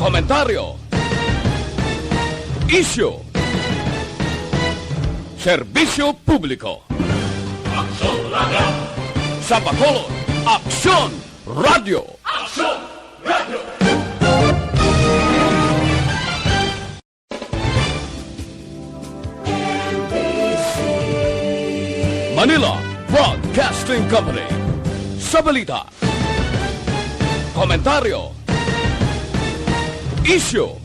Komentaryo, isyu, serbisyo publiko. Aksyon Radio! Sa Bacolod, Aksyon Radio! Aksyon Radio! Manila Broadcasting Company. Sa balita, komentaryo, isyu,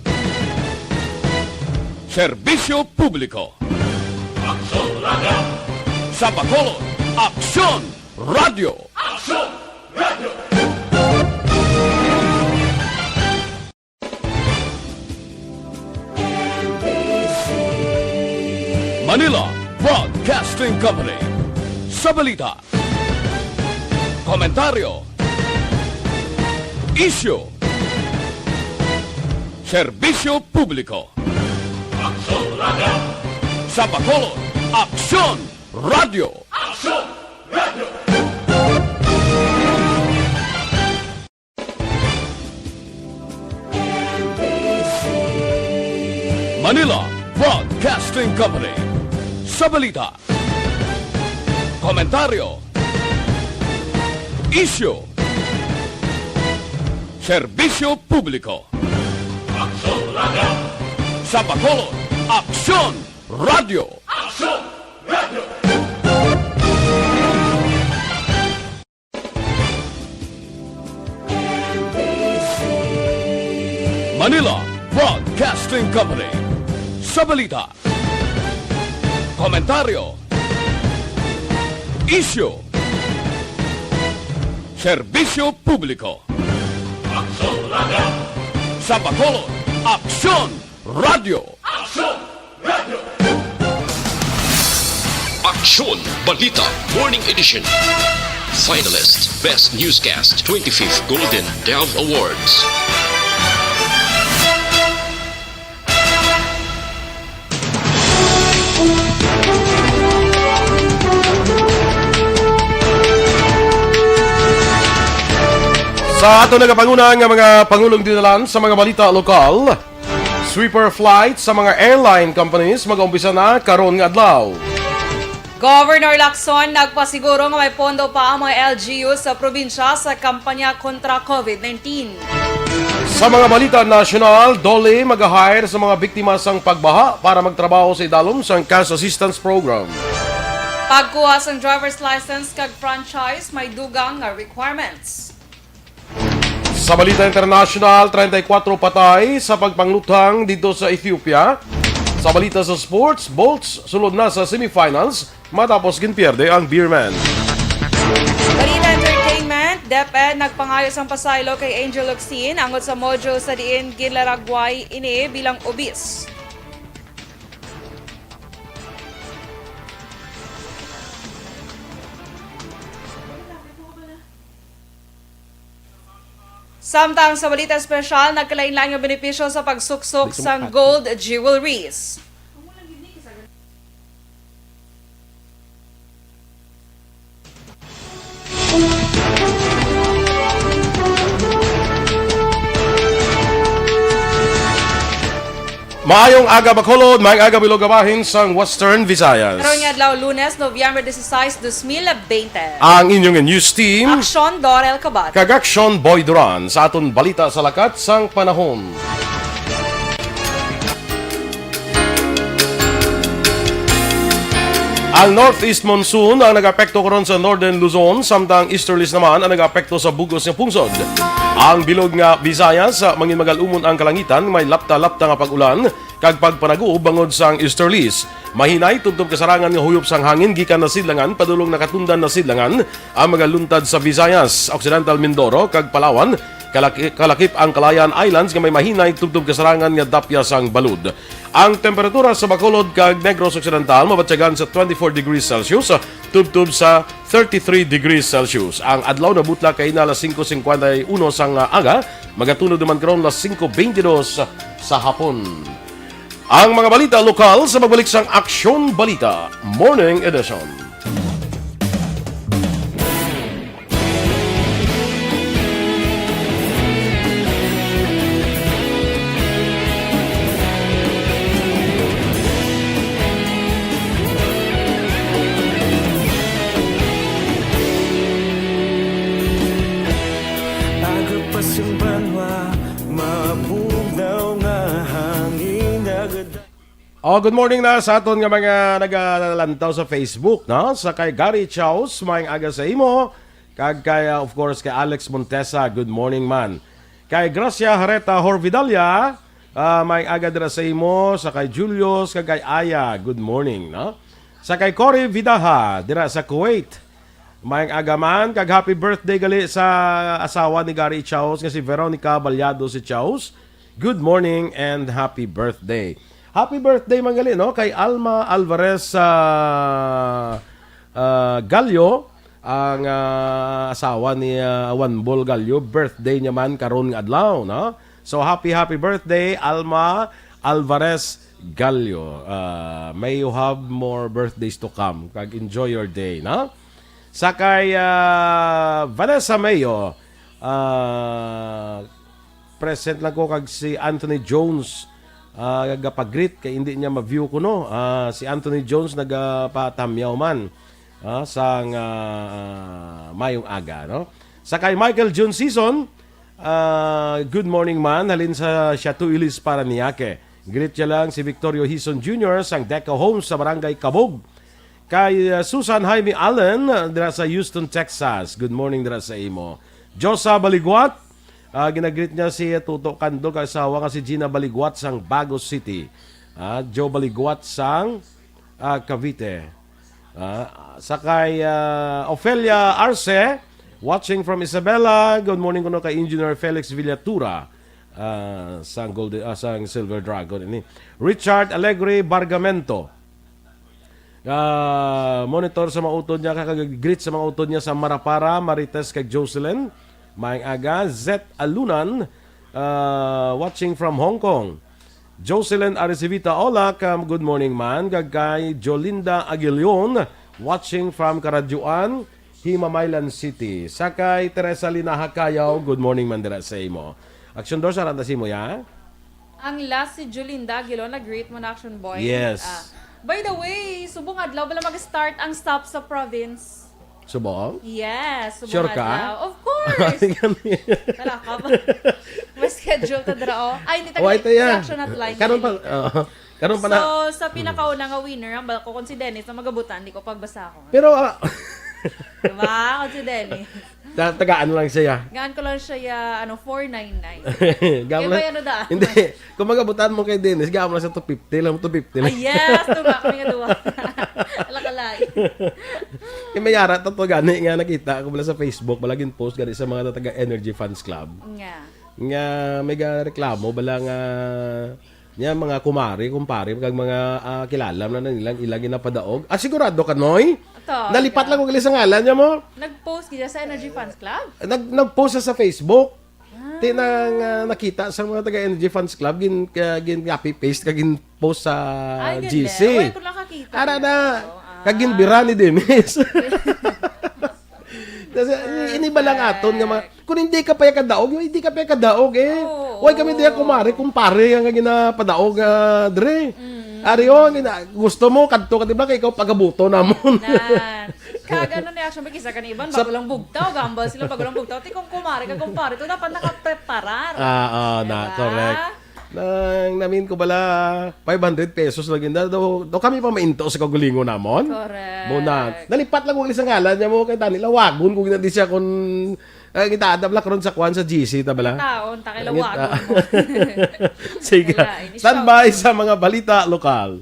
serbisyo publiko. Aksyon Radio! Sa Bacolod, Aksyon Radio! Aksyon Radio! Manila Broadcasting Company. Sa balita, komentaryo, isyu, serbisyo publiko. Aksyon Radio! Sa Bacolod, Aksyon Radio! Aksyon Radio! Manila Broadcasting Company. Sa balita, komentaryo, isyu, serbisyo publiko. Aksyon Radio! Sa Bacolod, Aksyon Radio! Aksyon Radio! Manila Broadcasting Company. Sa balita, komentaryo, isyu, serbisyo publiko. Aksyon Radio! Sa Bacolod, Aksyon Radio! Aksyon Radio! Aksyon Balita Morning Edition. Finalist Best Newscast 25th Golden Dove Awards. Sa ato nagapanguna nga mga pangulong dinalan sa mga balita lokal, sweeper flight sa mga airline companies mag-umpisa na karon nga adlaw. Governor Lacson nagpasiguro nga may pondo pa ang mga LGU sa probinsya sa kampanya kontra COVID-19. Sa mga balita nasyonal, DOLE mag-hire sa mga biktima sang pagbaha para magtrabaho sa idalom sang cash assistance program. Pagkuha sang driver's license kag franchise may dugang nga requirements. Sa balita international, 34 patay sa pagpanglutang dito sa Ethiopia. Sa balita sa sports, Bolts sulod na sa semifinals matapos ginpierde ang Beerman. Balita entertainment, DepEd nagpangayos ang pasaylo kay Angel Locsin angot sa module sa diin ginlaragway ini bilang obis. Samtang sa balita espesyal, nagkalain-lain yung benepisyo sa pagsuksok sa gold jewelries. Maayong aga Bacolod, maayong aga Bilogabahin sa Western Visayas. Karon nga adlaw Lunes, Nobyembre 16, 2020. Ang inyong news team, Aksyon Dorel Cabat. Kagaksyon Boy Duran sa aton balita sa lakat sang panahon. Ang northeast monsoon ang nag-apekto karon sa northern Luzon, samtang easterlies naman ang nag-apekto sa bugos ng pungsod. Ang bilog nga Visayas, mangin magalumon ang kalangitan, may lapta-lapta nga pag-ulan, kag pagpanagu bangod sang easterlies. Mahinay tubtob kasarangan nga huyop sang hangin gikan na sidlangan padulong nakatundan na sidlangan ang mga luntad sa Visayas, Occidental Mindoro kag Palawan. Kalakip ang Calayan Islands nga may mahinay tubtob kasarangan nga dapya sang balud. Ang temperatura sa Bacolod kag Negros Occidental mabatyagan sa 24 degrees Celsius, tubtob sa 33 degrees Celsius. Ang adlaw na butla kay na alas 5:51 sang aga, magatunod naman karon alas 5:22 sa hapon. Ang mga balita lokal sa magbalik sang Aksyon Balita Morning Edition. Oh, good morning na sa aton nga mga nagalantaw sa Facebook, no? Sa kay Gary Chaus, maayong aga sa imo. Kag kay, of course, kay Alex Montesa, good morning man. Kay Gracia Hareta Horvidalia, maayong aga dira sa imo. Sa kay Julius, kag kay Aya, good morning, no? Sa kay Cory Vidaha, dira sa Kuwait, maayong aga man. Kag happy birthday gali sa asawa ni Gary Chaus, nga si Veronica Balyado si Chaus. Good morning and happy birthday. Happy birthday man gali, no? Kay Alma Alvarez Gallo, ang asawa ni Juan Bol Gallo. Birthday niya man karon nga adlaw, no? So happy birthday Alma Alvarez Gallo. May you have more birthdays to come. Kag enjoy your day, no? Sa kay Vanessa Mayo, present lang ko kag si Anthony Jones, gapag-greet kay hindi niya ma-view ko, no. Si Anthony Jones nagapatamyaw man sang mayong aga, no. Sa kay Michael June Season, good morning man, halin sa Chateau Ilis Paranaque. Greet niya lang si Victorio Hison Jr. sang Deca Homes sa Barangay Cabog. Kay Susan Jaime Allen dira sa Houston, Texas. Good morning dira sa imo. Josa Baliguat, ginagreet niya si Tuto Kandol, kasawa nga si Gina Baliguat sang Bagos City. Joe Baliguat sang Cavite. Sakay Ofelia Arce, watching from Isabela. Good morning kuno kay Engineer Felix Villatura sang sang Silver Dragon ini. Richard Alegre Bargamento, monitor sa mga utod niya, kakag-greet sa mga utod niya sa Marapara, Marites kay Jocelyn. Maayong aga. Zet Alunan, watching from Hong Kong. Jocelyn Arecivita Olak, good morning man. Gagkay Jolinda Aguilion, watching from Karajuan, Himamaylan City. Sakay Teresa Lina Hakayaw, good morning man dira sa imo. Action door sa randa si mo, ya? Ang last si Jolinda Aguilon, nag-greet mo na Action Boy. Yes. By the way, subong adlaw bala mag-start ang stop sa province. Subong? Yes, subong Sure ka? adlaw. Of course. Wala ka ba? May schedule ta dira oh. Ay, hindi Oh, ito yan. action at line. Karon pa, karon pa na. So, sa pinakauna nga winner, ang bala ko kon si Dennis na magabutan, di ko pagbasa ko. Pero, Diba? Kon si Dennis. tagaan lang siya. Gaan ko lang siya, 499. Gam Kaya lang. ba yan daan? Hindi. Kung magabutan mo kay Dennis, gam lang sa 250 lang. 250 lang. Ay, yes! Tuga kami nga duwa. Alakalay. Kaya may yara, tato gani nga nakita ako pala sa Facebook, balagin post gani sa mga taga Energy Fans Club. Nga. Nga may reklamo, bala nga niya mga kumpare, kag mga kilala na nilang ilang ginapadaog. Sigurado ka, Noy? Ito, Nalipat lang kung sa ngalan niya mo. Nag-post kita sa Energy Fans Club? Nag-post sa Facebook. Tinang nakita sa mga taga Energy Fans Club, gin copy paste kag gin post sa Ay, GC. Uy, ko lang kakita. Ara na. Kag gin bira ni Dennis. Kasi iniba lang aton nga kung hindi ka pa kadaog, hindi ka pa kadaog eh. Huwag kami diya kumpare ang ginapadaog dre. Ariyo, gusto mo kadto ka diba kay ikaw pagabuto namon. Kagano ni action magkisa kan iban bago lang bugtaw, gambal sila bago lang bugtaw. Ti kung kumare ka kumpare, to dapat nakapreparar. Correct. Namin ko bala 500 pesos lagi na do kami pa mainto sa kagulingo namon. Correct. Muna. Nalipat lang ko sa ngalan niya mo kay Danila wagon kung hindi siya kun kita adab ron sa kwan sa GC ta bala. Taon ta kay lawagon mo. Sige. Standby sa mga balita lokal.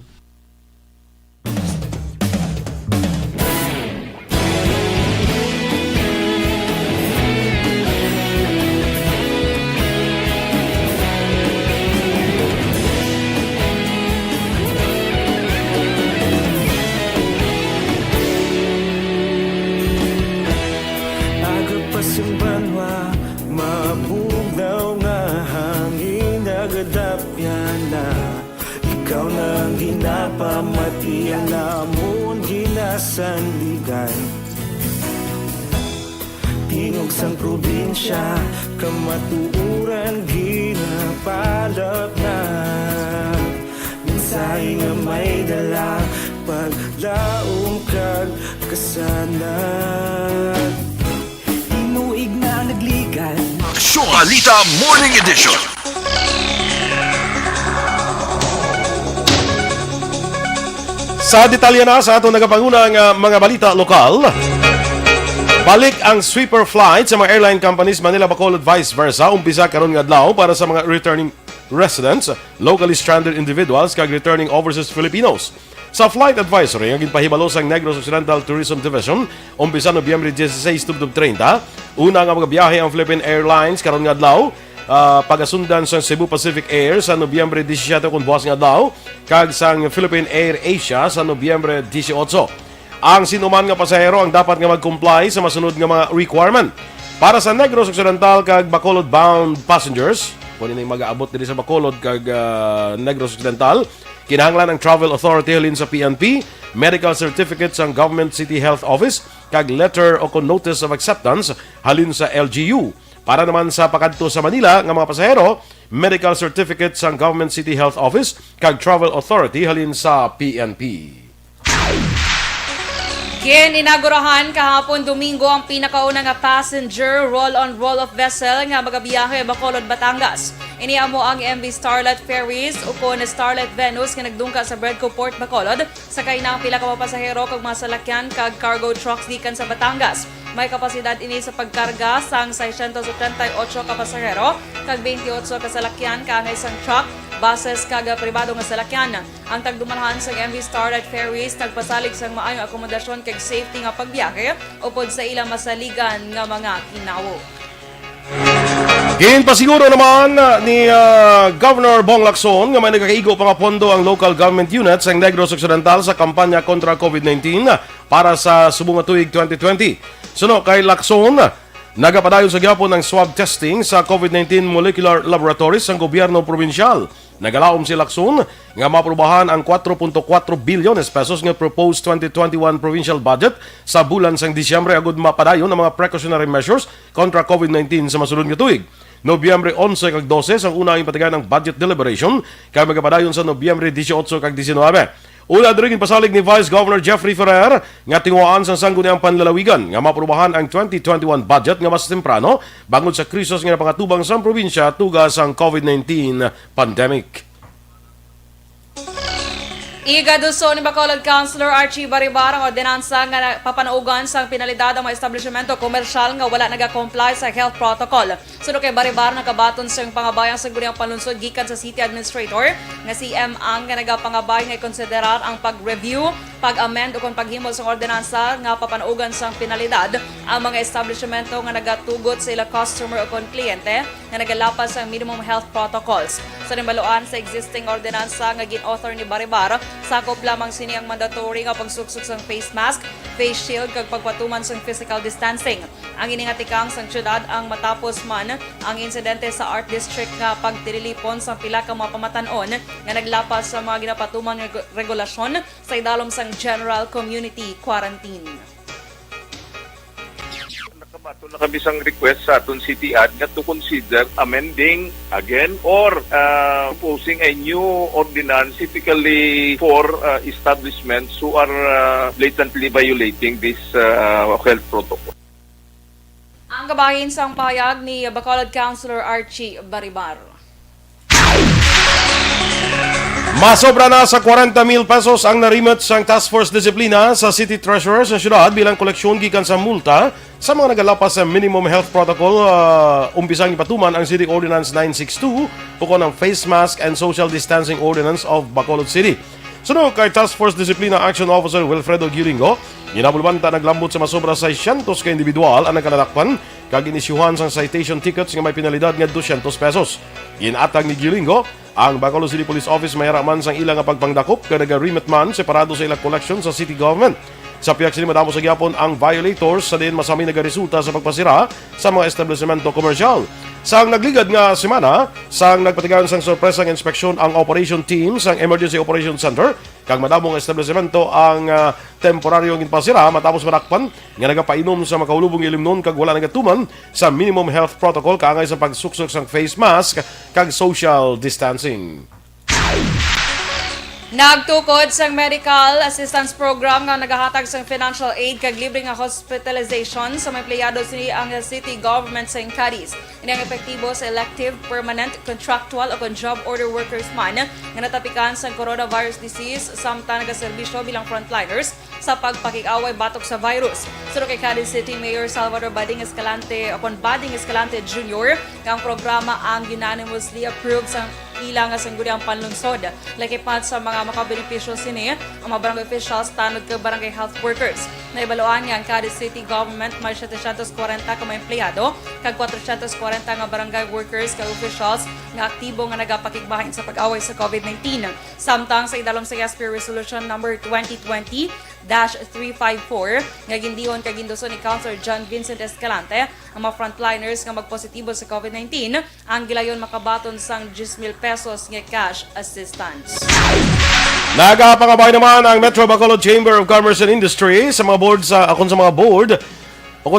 Agapasumbanwa, mabugnaw nga hangin nagadapyan na. Ikaw nang ginapamati ang namon ginasandigan. Tingog sang probinsya, kamatuuran ginapalap na. Minsay nga may dala, paglaong kag kasanan. Inuig na nagligan. Aksyon! Balita Morning Edition. Sa detalye na sa atong nagapangunang mga balita lokal, balik ang sweeper flight sa mga airline companies Manila, Bacolod, vice versa. Umpisa karon nga adlaw para sa mga returning residents, locally stranded individuals kag returning overseas Filipinos. Sa flight advisory ang ginpahibalo sa Negros Occidental Tourism Division, umpisa Nobyembre 16 tubtob 30. Una nga mga biyahe ang Philippine Airlines karon nga adlaw, pagasundan sa Cebu Pacific Air sa Nobyembre 17 kun buwas nga adlaw, kag sang Philippine Air Asia sa Nobyembre 18. Ang sinuman nga pasahero ang dapat nga mag-comply sa masunod nga mga requirement. Para sa Negros Occidental kag Bacolod bound passengers, kung nila mag-aabot diri sa Bacolod kag Negros Occidental, kinahanglan ang travel authority halin sa PNP, medical certificate sa Government City Health Office, kag letter o notice of acceptance halin sa LGU. Para naman sa pakadto sa Manila nga mga pasahero, medical certificate sa Government City Health Office kag travel authority halin sa PNP. Inagurahan kahapon Domingo ang pinakauna nga passenger roll-on roll-off vessel nga magabiyahe Bacolod, Batangas. Iniamo ang MV Starlight Ferries ukon Starlight Venus nga nagdungka sa Bredco Port, Bacolod. Sakay na ang pila ka mga pasahero kag mga salakyan kag cargo trucks gikan sa Batangas. May kapasidad ini sa pagkarga sang 688 ka pasahero kag 28 ka salakyan kaangay sang truck, buses kag pribado nga salakyan. Ang tagdumalhan sa MV Starlight Ferries nagpasalig sang maayong akomodasyon kag safety nga pagbiyahe upod sa ilang masaligan nga mga kinawo. Ginpasiguro naman ni Governor Bong Lacson nga may nagkaigo pa nga pondo ang local government units sa Negros Occidental sa kampanya kontra COVID-19 para sa subong nga tuig 2020. Suno kay Lacson, nagapadayon sa gyapon ng swab testing sa COVID-19 molecular laboratories ng gobyerno probinsyal. Nagalaom si Lacson nga maprobahan ang 4.4 bilyones pesos nga proposed 2021 provincial budget sa bulan sang Disyembre agud mapadayon ang mga precautionary measures kontra COVID-19 sa masulod nga tuig. Nobyembre 11 kag 12 ang unang patigan ng budget deliberation kay magapadayon sa Nobyembre 18 kag 19. Una rin pasalig ni Vice Governor Jeffrey Ferrer nga tinguhaan sa sangguniang panlalawigan nga maprobahan ang 2021 budget nga mas temprano bangod sa krisis nga pangatubang sa probinsya tugas ang COVID-19 pandemic. Igaduso ni Bacolod Councilor Archie Baribar ang ordinansa nga papanaugan sa pinalidad ang mga establishmento komersyal nga wala nag-comply sa health protocol. Suno kay Baribar nakabaton sa pangabayang sa guniang panunsod gikan sa City Administrator nga si M. Ang nga nagapangabay nga konsiderar ang pag-review, pag-amend o kung paghimo sa ordinansa nga papanaugan sa pinalidad ang mga establishmento nga nagatugot sa ilang customer o kung kliyente nga nagalapas sa minimum health protocols. Sa rimbaluan sa existing ordinansa nga gin-author ni Baribar, sakop lamang sini ang mandatory nga pagsuksok sang face mask, face shield kag pagpatuman sang physical distancing. Ang iningatikang sang syudad ang matapos man ang insidente sa Art District nga pagtililipon sa pila ka mga pamatanon nga naglapas sa mga ginapatuman nga regulasyon sa idalom sang general community quarantine. Nakabato na kami sang request sa aton city ad nga to consider amending again or proposing a new ordinance typically for establishments who are blatantly violating this health protocol. Ang kabahin sang payag ni Bacolod Councilor Archie Baribar. Masobra na sa 40,000 pesos ang narimot sang Task Force Disiplina sa City Treasurer sa syudad bilang koleksyon gikan sa multa sa mga nagalapas sa Minimum Health Protocol. Umpisang ipatuman ang City Ordinance 962 ukon ang Face Mask and Social Distancing Ordinance of Bacolod City. Sunod kay Task Force Disciplina Action Officer Wilfredo Gilingo, ginabulbanta naglambot sa masobra 600 ka individual ang nakalalakpan kag inisyuhan sang citation tickets nga may penalidad nga 200 pesos. Ginatag ni Gilingo, ang Bacolod City Police Office may haraman sang ilang pagpangdakop ka naga-remit man separado sa ilang collection sa city government. Sa piyak sini madamo sa gyapon ang violators sa din masami nagaresulta sa pagpasira sa mga establishmento komersyal. Sang nagligad nga semana, sang nagpatigayon sang sorpresang inspeksyon ang operation team sang Emergency Operations Center kag madamong establishmento ang temporaryong ginpasira matapos madakpan nga nagapainom sa makaulubong ilimnon kag wala nagatuman sa minimum health protocol kaangay sa pagsuksok sang face mask kag social distancing. Nagtukod sa medical assistance program nga nagahatag sa financial aid kag libre nga hospitalization sa mga empleyado sini ang city government sa Cadiz. Ini ang epektibo sa elective, permanent, contractual o job order workers man nga natapikan sa coronavirus disease samtang nagaserbisyo bilang frontliners sa pagpakig-away batok sa virus. Suro kay Cadiz City Mayor Salvador Bading Escalante Jr. nga ang programa ang unanimously approved sa ilang nga sangguniang panlungsod. Lakipat sa mga makabenepisyo sini ang mga barangay officials tanod ka barangay health workers. Naibaluan nga ang Cadiz City Government may 740 ka mga empleyado kag 440 nga barangay workers kag officials nga aktibo nga nagapakigbahin sa pag-away sa COVID-19. Samtang sa idalom sa SB Resolution number 2020-354 nga gindiyon kag gindoson ni Councilor John Vincent Escalante ang mga frontliners nga magpositibo sa COVID-19 ang gilayon makabaton sang 10,000 pesos nga cash assistance. Nagapangabay naman ang Metro Bacolod Chamber of Commerce and Industry sa mga board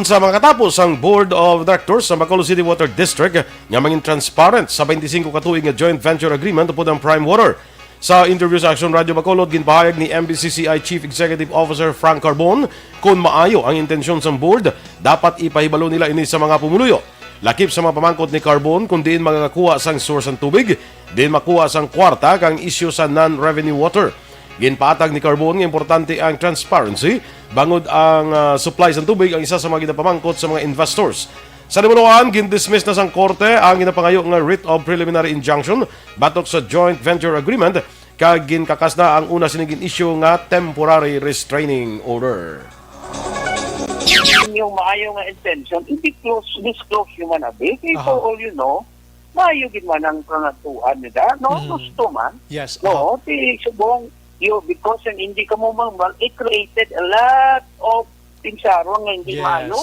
sa mga katapos ang Board of Directors sa Bacolod City Water District nga maging transparent sa 25 katuig nga joint venture agreement upod ang Prime Water. Sa interview sa Action Radio Bacolod, ginpahayag ni MBCCI Chief Executive Officer Frank Carbon kung maayo ang intensyon sa board, dapat ipahibalo nila ini sa mga pumuluyo. Lakip sa mga pamangkot ni Carbon kung diin magakakuha sang source ng tubig, diin makuha sang kwarta kang isyu sa non-revenue water. Ginpaatag ni Carbon nga importante ang transparency bangod ang supply sa tubig ang isa sa mga ginapamangkot sa mga investors. Sa Dimuluan, gindismiss na sang korte ang ginapangayo nga writ of preliminary injunction batok sa joint venture agreement kag ginkakas na ang una sinigin issue nga temporary restraining order. Yung maayo nga intention, disclose yung manabi. For all you know, maayo gid man ang pangatuan nila. No, gusto man. Yes. No, subong because ang hindi ka mo mangmal, it created a lot of pinsarong nga hindi maayo.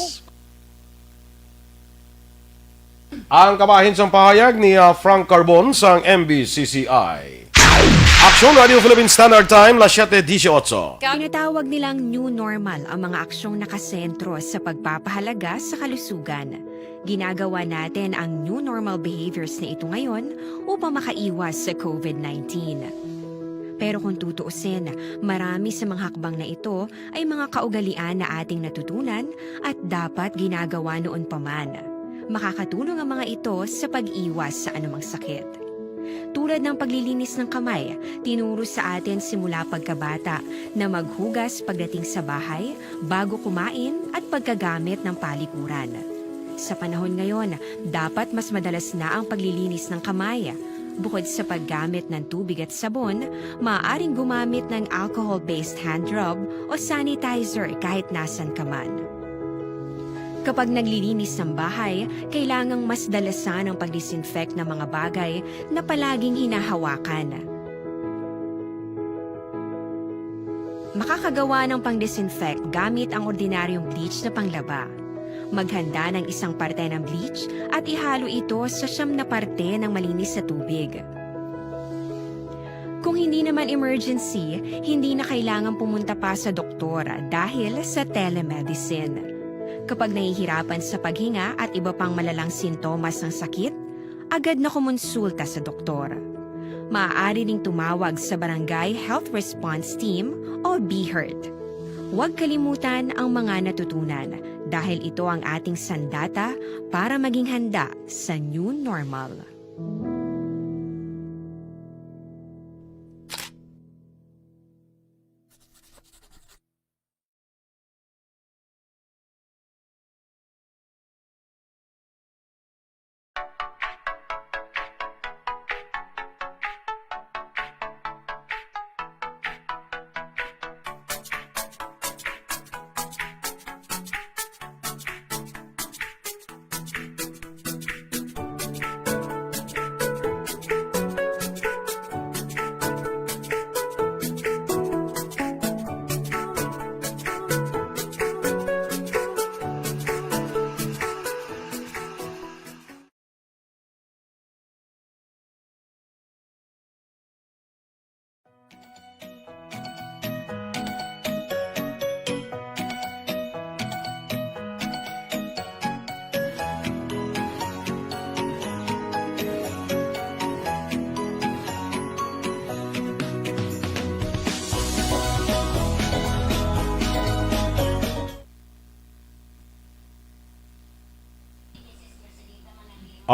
Ang kabahin sa pahayag ni Frank Carbon sa MBCCI. Action Radio Philippine Standard Time, 7:18. Tinatawag nilang new normal ang mga aksyong nakasentro sa pagpapahalaga sa kalusugan. Ginagawa natin ang new normal behaviors na ito ngayon upang makaiwas sa COVID-19. Pero kung tutuusin, marami sa mga hakbang na ito ay mga kaugalian na ating natutunan at dapat ginagawa noon pa man. Makakatulong ang mga ito sa pag-iwas sa anumang sakit. Tulad ng paglilinis ng kamay, tinuro sa atin simula pagkabata na maghugas pagdating sa bahay, bago kumain at pagkagamit ng palikuran. Sa panahon ngayon, dapat mas madalas na ang paglilinis ng kamay. Bukod sa paggamit ng tubig at sabon, maaaring gumamit ng alcohol-based hand rub o sanitizer kahit nasan ka man. Kapag naglilinis ng bahay, kailangang mas dalasan ang pag-disinfect ng mga bagay na palaging hinahawakan. Makakagawa ng pang-disinfect gamit ang ordinaryong bleach na panglaba. Maghanda ng isang parte ng bleach at ihalo ito sa 9 na parte ng malinis na tubig. Kung hindi naman emergency, hindi na kailangan pumunta pa sa doktor dahil sa telemedicine. Kapag nahihirapan sa paghinga at iba pang malalang sintomas ng sakit, agad na kumonsulta sa doktor. Maaari ring tumawag sa Barangay Health Response Team o BHERT. Huwag kalimutan ang mga natutunan dahil ito ang ating sandata para maging handa sa new normal.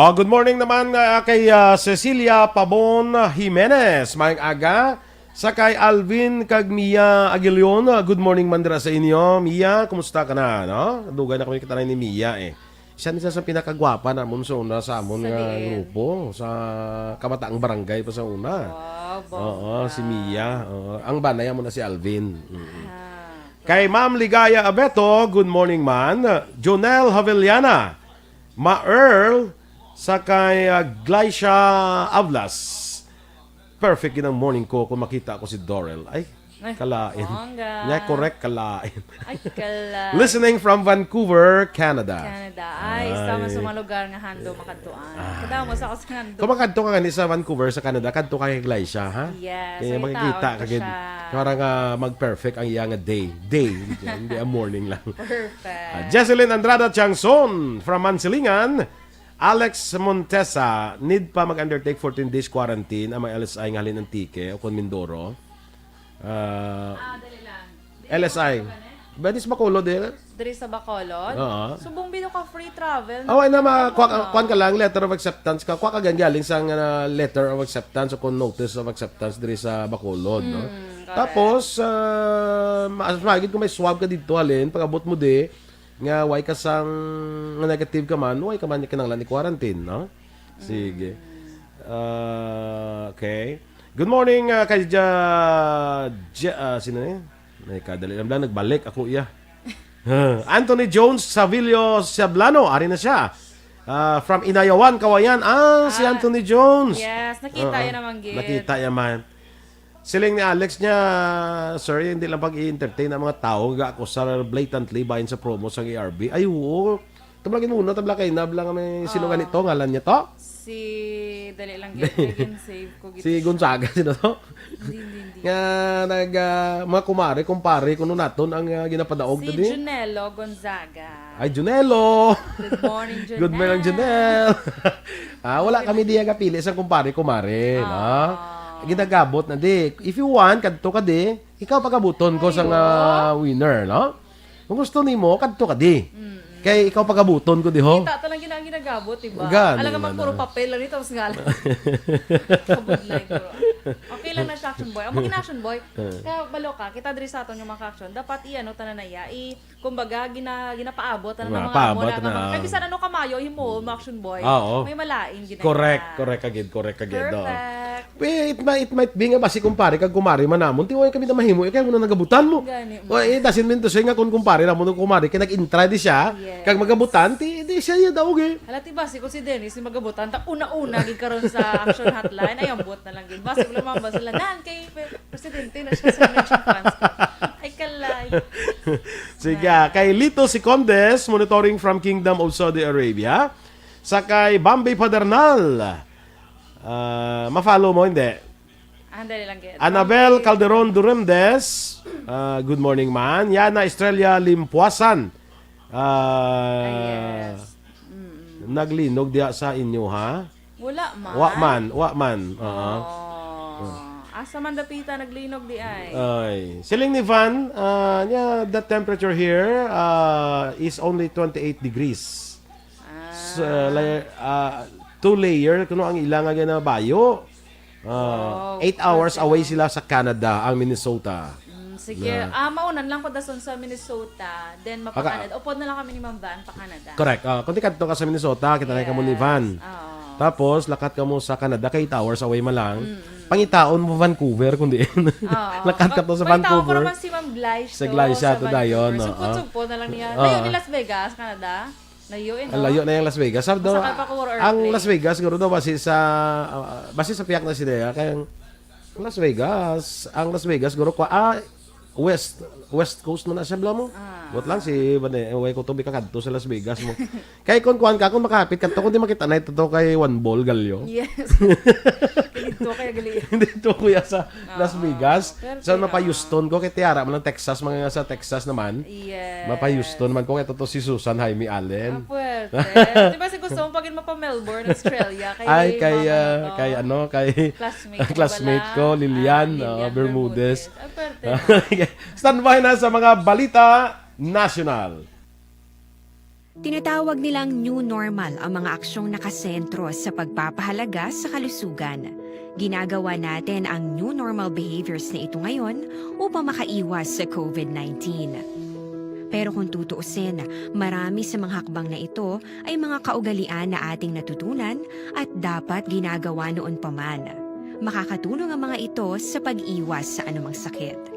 Good morning naman kay Cecilia Pabon Jimenez. Mayang aga. Sa kay Alvin kag Mia Aguilion. Good morning mandra sa inyo. Mia, kumusta ka na? No? Dugay na kami kita ni Mia eh. Siya nisa sa pinakagwapa na mong sa una sa amon nga grupo. Sa Kamataang Barangay pa sa una. Oo, si Mia. Ang banay mo na si Alvin. Kay Ma'am Ligaya Abeto, good morning man. Jonel Haveliana. Ma Earl sa kay Glycia Avlas. Perfect ginang morning ko kung makita ko si Dorel. Ay, kalain. Yeah, correct, kalain. Ay, kalain. Listening from Vancouver, Canada. Ay, sama sa mga lugar nga hando makadtuan. Kada mo sa kasi hando. Kung makadto ka sa Vancouver, sa Canada, kadto ka kay Glycia, ha? Yes. Kaya makikita ka gid. Para nga mag-perfect ang iyang day. Hindi ang morning lang. Perfect. Jesselyn Andrada Changson from Mansilingan. Alex Montesa, need pa mag-undertake 14 days quarantine ang may LSI ng Halin Antique o Mindoro. Dali lang. LSI. Badis Bacolod eh. Diri sa Bacolod? Oo. Subong bino ka free travel. Ay na kuan ka lang letter of acceptance ka. Kuha ka galing sa letter of acceptance o notice of acceptance diri sa Bacolod, no? Tapos magid kung may swab ka dito halin, pag-abot mo di nga way ka sang negative ka man, way ka man kinanglan ni quarantine, no? Sige. Okay. Good morning kay sino eh? May kadali lang nagbalik ako iya. Anthony Jones Savilio Sablano, ari na siya. From Inayawan, Kawayan. Si Anthony Jones. Yes, nakita yan naman gid. Nakita yan man. Siling ni Alex niya, sir, hindi lang pag-i-entertain ang mga tao. Ako sa blatantly bahin sa promo sa ARB. Ay, oo. Tablagin muna, tablakay na. Blang kami sino ganito. Ngalan niya to? Dali lang gid save ko gid. Si Gonzaga, sino to? Hindi. Nga, mga kumpare, kuno naton ang ginapadaog Si tadi. Junelo Gonzaga. Ay, Junelo! Good morning, Junel. Good morning, Junel! Wala kami diya kapili sa kumare, no? Ginagabot na di. If you want, kadto ka di, ikaw pagabuton ko sa winner, no? Kung gusto nimo, kadto ka di. Kaya ikaw pagabuton ko di ho. Kita lang ginagabot, diba? Gani Alam man, nga puro papel lang ito, tapos galang. Kabudlay ko. Okay lang na siya, action boy. Ang maging action boy, kaya balo ka, kita diri sa aton yung mga action, dapat tanan na iya, kumbaga, ginapaabot na ng mga amo na. Kaya bisan ano kamayo, himo, action boy, may malaing ginagawa. Correct agad. Perfect. It might be nga basi kumpare kag kumare manamon tiway kami na mahimo kay mo na nagabutan mo. Dasin min to say nga kun kumpare na mo kumare kay nag-intry di siya kag magabutan di siya daw ge. Halati basi ko si Dennis si magabutan ta una-una gid karon sa action hotline ay ambot na lang gid. Basi ko lang ba sila nan kay presidente na siya sa election funds. Ay kalay. Sige, kay Lito si Condes monitoring from Kingdom of Saudi Arabia. Sa kay Bombay Padernal. Ma-follow mo, hindi? Dali lang gid. Annabel Calderon Duremdes. Good morning, man. Yana Estrella Limpuasan. Yes. Naglinog diya sa inyo, ha? Wala man. Wa man. Asa man dapita naglinog di ay. Siling ni Van, the temperature here is only 28 degrees. So, 2 layer kuno ang ilang nga bayo. 8 hours away sila sa Canada, ang Minnesota. Sige, maunan lang ko dason sa Minnesota, then mapa-Canada. Upod na lang kami ni Ma'am Van pa Canada. Correct. Kung di kadto ka sa Minnesota, kita na ka mo ni Van. Tapos lakat ka mo sa Canada, kay 8 hours away man lang. Pangitaon mo Vancouver kundi. Lakat ka to sa Vancouver. Pangitaon ko naman si Ma'am Glycia. Sa Glycia to dayon. Sugpo na lang niya. Dayon ni Las Vegas, Canada. Layo layo na yung Las Vegas. Sabi daw, ang Las Vegas, siguro daw, base sa piyak na siya, kaya ang Las Vegas, siguro, West Coast mo na siya, bla mo. Buat lang si way ko tubi kakadto sa Las Vegas mo. Kay kung makapit kadto kun di makita na ito kay One Ball Galyo. Yes. Dito kay gali. Dito kuya sa Las Vegas. Sa mapa-Houston ko kay Tiara man Texas, mga sa Texas naman. Yes. Mapa-Houston man ko kay to si Susan Jaime Allen. Puwerte. Di ba si gusto mo pagin mapa-Melbourne, Australia kay classmate ko Lilian Bermudez. Stand by na sa mga balita national. Tinatawag nilang new normal ang mga aksyong nakasentro sa pagpapahalaga sa kalusugan. Ginagawa natin ang new normal behaviors na ito ngayon upang makaiwas sa COVID-19. Pero kung tutuusin, marami sa mga hakbang na ito ay mga kaugalian na ating natutunan at dapat ginagawa noon pa man. Makakatulong ang mga ito sa pag-iwas sa anumang sakit.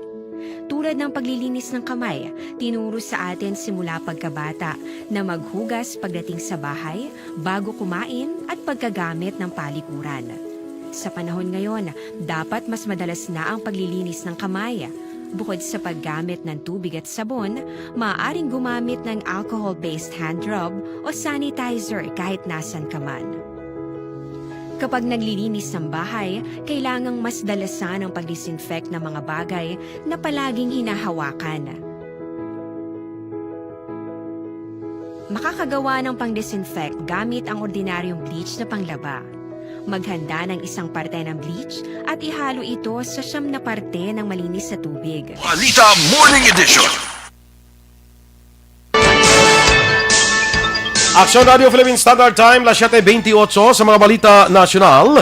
Tulad ng paglilinis ng kamay, tinuro sa atin simula pagkabata na maghugas pagdating sa bahay, bago kumain at pagkagamit ng palikuran. Sa panahon ngayon, dapat mas madalas na ang paglilinis ng kamay. Bukod sa paggamit ng tubig at sabon, maaaring gumamit ng alcohol-based hand rub o sanitizer kahit nasan ka man. Kapag naglilinis ng bahay, kailangang mas dalasan ang pag-disinfect ng mga bagay na palaging hinahawakan. Makakagawa ng pang-disinfect gamit ang ordinaryong bleach na panglaba. Maghanda ng isang parte ng bleach at ihalo ito sa 9 na parte ng malinis na tubig. Balita Morning Edition. Action Radio Philippine Standard Time, 7:28 sa mga balita nasyonal.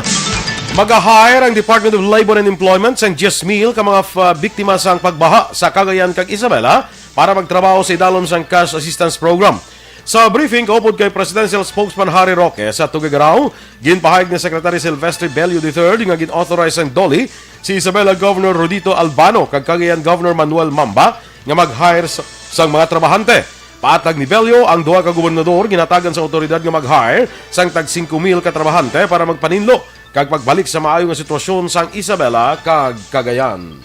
Mag-hire ang Department of Labor and Employment sa 10,000 ka mga biktima sa pagbaha sa Cagayan kag Isabela para magtrabaho sa idalom sa Cash Assistance Program. Sa briefing kaupod kay Presidential Spokesman Harry Roque sa Tuguegarao, ginpahayag ni Secretary Silvestre Bello III nga gin-authorize ang DOLE si Isabela Governor Rodito Albano kag Cagayan Governor Manuel Mamba nga mag-hire sa mga trabahante. Paatag ni Bello, ang duha ka gobernador ginatagan sa otoridad nga mag-hire sang tag 5,000 ka trabahante para magpaninlo kag pagbalik sa maayo nga sitwasyon sang Isabela kag Cagayan.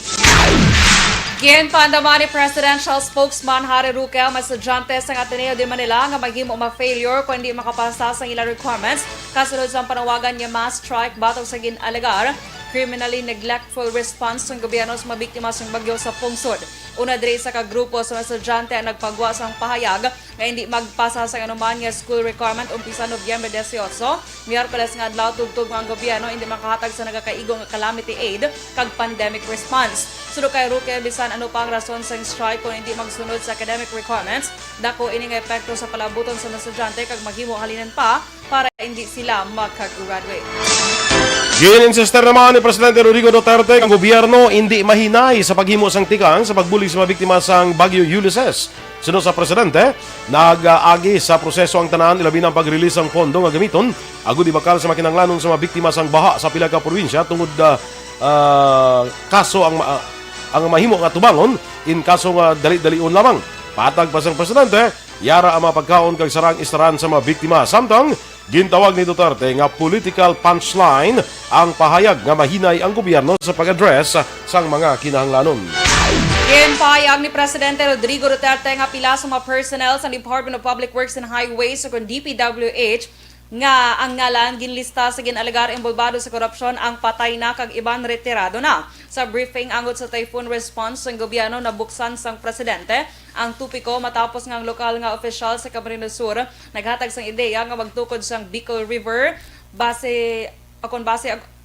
Ginpandama ni Presidential Spokesman Harry Roque ang estudyante sa Ateneo de Manila nga maghimo ma-failure kung hindi makapasa sa ilang requirements kasunod sa panawagan niya mass strike batong sa ginalagar criminally neglectful response ng gobyerno sa mabiktima sa bagyo sa pungsod. Una diri sa kagrupo sa estudyante ang nagpagwa sang pahayag nga hindi magpasa sa anuman nga school requirement umpisa Nobyembre 18, Miyerkules nga adlaw tugtog ang gobyerno hindi makahatag sa nagakaigong nga calamity aid kag pandemic response. Sudo kay Roque, bisan ano pa ang rason sa strike kung hindi magsunod sa academic requirements, dako ini nga epekto sa palabuton sa estudyante kag maghimo halinan pa para hindi sila makag-graduate. Gin-insister naman ni Presidente Rodrigo Duterte ang gobyerno hindi mahinay sa paghimo sang tikang sa pagbuli sa mga biktima sang Bagyo Ulysses. Sunod sa Presidente, nag-agi sa proseso ang tanan ilabi ng pag-release ang pondo nga gamiton agud ibakal sa makinanglanon sa mga biktima sang baha sa pila ka probinsya tungod kaso ang mahimo nga tubangon in kaso nga dali-dalion lamang. Patag pa sang Presidente, yara ang mapagkaon kag sarang istaran sa mga biktima. Samtang gintawag ni Duterte nga political punchline ang pahayag nga mahinay ang gobyerno sa pag-address sang mga kinahanglanon. Ginpahayag ni Presidente Rodrigo Duterte nga pila sa mga personnel sa Department of Public Works and Highways o DPWH nga ang ngalan ginlista sa ginalagar involvado sa korupsyon ang patay na kag iban retirado na. Sa briefing angot sa typhoon response ng gobyerno na buksan sang Presidente ang tupiko matapos nga ang lokal nga opisyal sa Camarines Sur naghatag sang ideya nga magtukod sang Bicol River base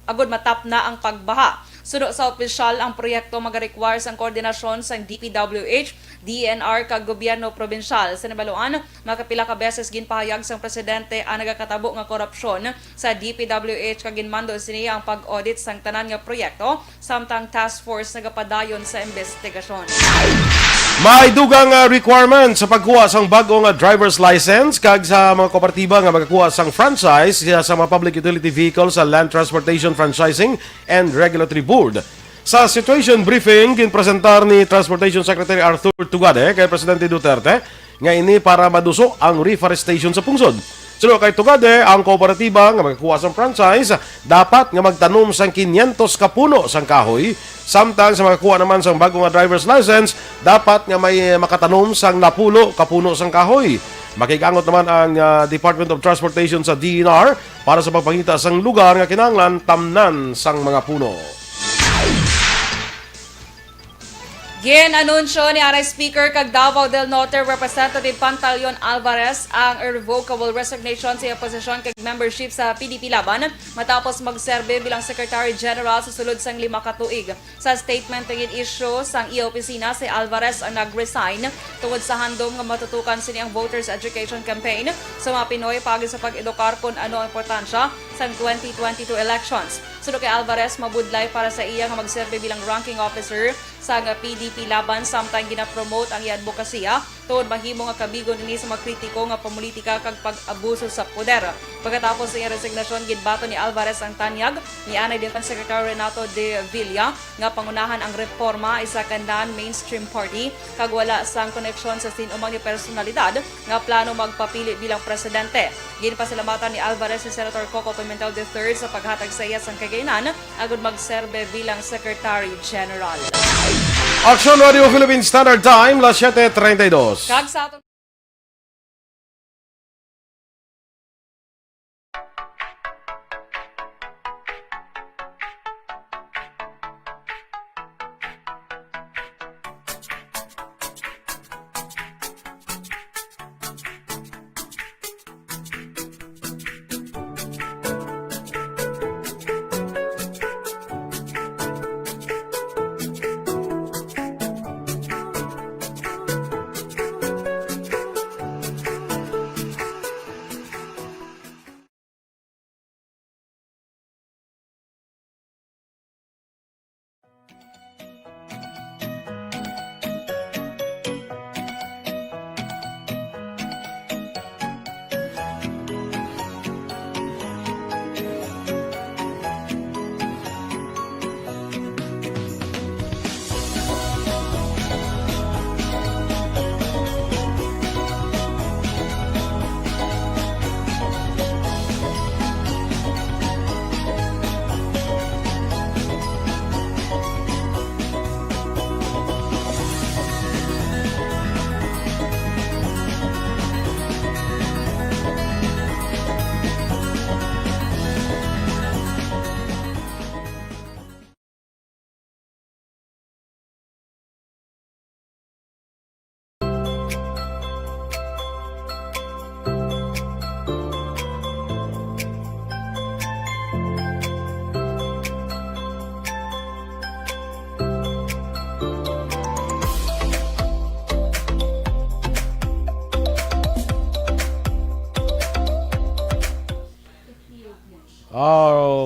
agud matap na ang pagbaha. Suno sa opisyal ang proyekto mag-require sang koordinasyon sa DPWH, DNR kag gobyerno probinsyal. Sa nabaluan, makapila ka beses ginpahayag sang Presidente ang nagakatabo nga korupsyon sa DPWH kag ginmando siniya ang pag-audit sang tanan nga proyekto samtang task force nagapadayon sa investigasyon. May dugang requirement sa pagkuha sang bagong driver's license kag sa mga kooperatiba nga magakuha sang franchise sa mga public utility vehicles sa Land Transportation Franchising and Regulatory Board. Sa situation briefing, ginpresentar ni Transportation Secretary Arthur Tugade kay Presidente Duterte nga ini para maduso ang reforestation sa pungsod. Sunod kay Tugade, ang kooperatiba nga magkuha sang franchise dapat nga magtanom sang 500 ka puno sang kahoy. Samtang sa makakuha naman sang bagong driver's license, dapat nga may makatanom sang 10 ka puno sang kahoy. Makikangot naman ang Department of Transportation sa DNR para sa pagpangita sang lugar nga kinahanglan tamnan sang mga puno. Gin-anunsyo ni RI Speaker kag Davao del Norte Representative Pantaleon Alvarez ang irrevocable resignation sa posisyon kag membership sa PDP Laban matapos magserbe bilang Secretary General sa sulod sang 5 ka tuig. Sa statement tingin issue sang iya opisina, si Alvarez ang nag-resign tungod sa handom nga matutukan sini ang voters education campaign sa mga Pinoy pagi sa pag-edukar kung ano ang importansya sa 2022 elections. Suno kay Alvarez, mabudlay para sa iya nga magserbe bilang ranking officer sa PDP Laban samtang gina-promote ang advokasya tungod mahimo nga kabigon ini sa magkritiko nga politika kag pag-abuso sa poder. Pagkatapos sa iyang resignasyon, gidbato ni Alvarez ang tanyag ni Anay Defense Secretary Renato de Villa nga pangunahan ang reforma isa kandan mainstream party kag wala sang koneksyon sa sinumang personalidad nga plano magpapili bilang presidente. Ginpasalamatan ni Alvarez si Senator Coco Pimentel III sa paghatag sa iya sang kagaynan agud magserbe bilang Secretary General. Action Radio Philippine Standard Time, las 7:32. Kag sa aton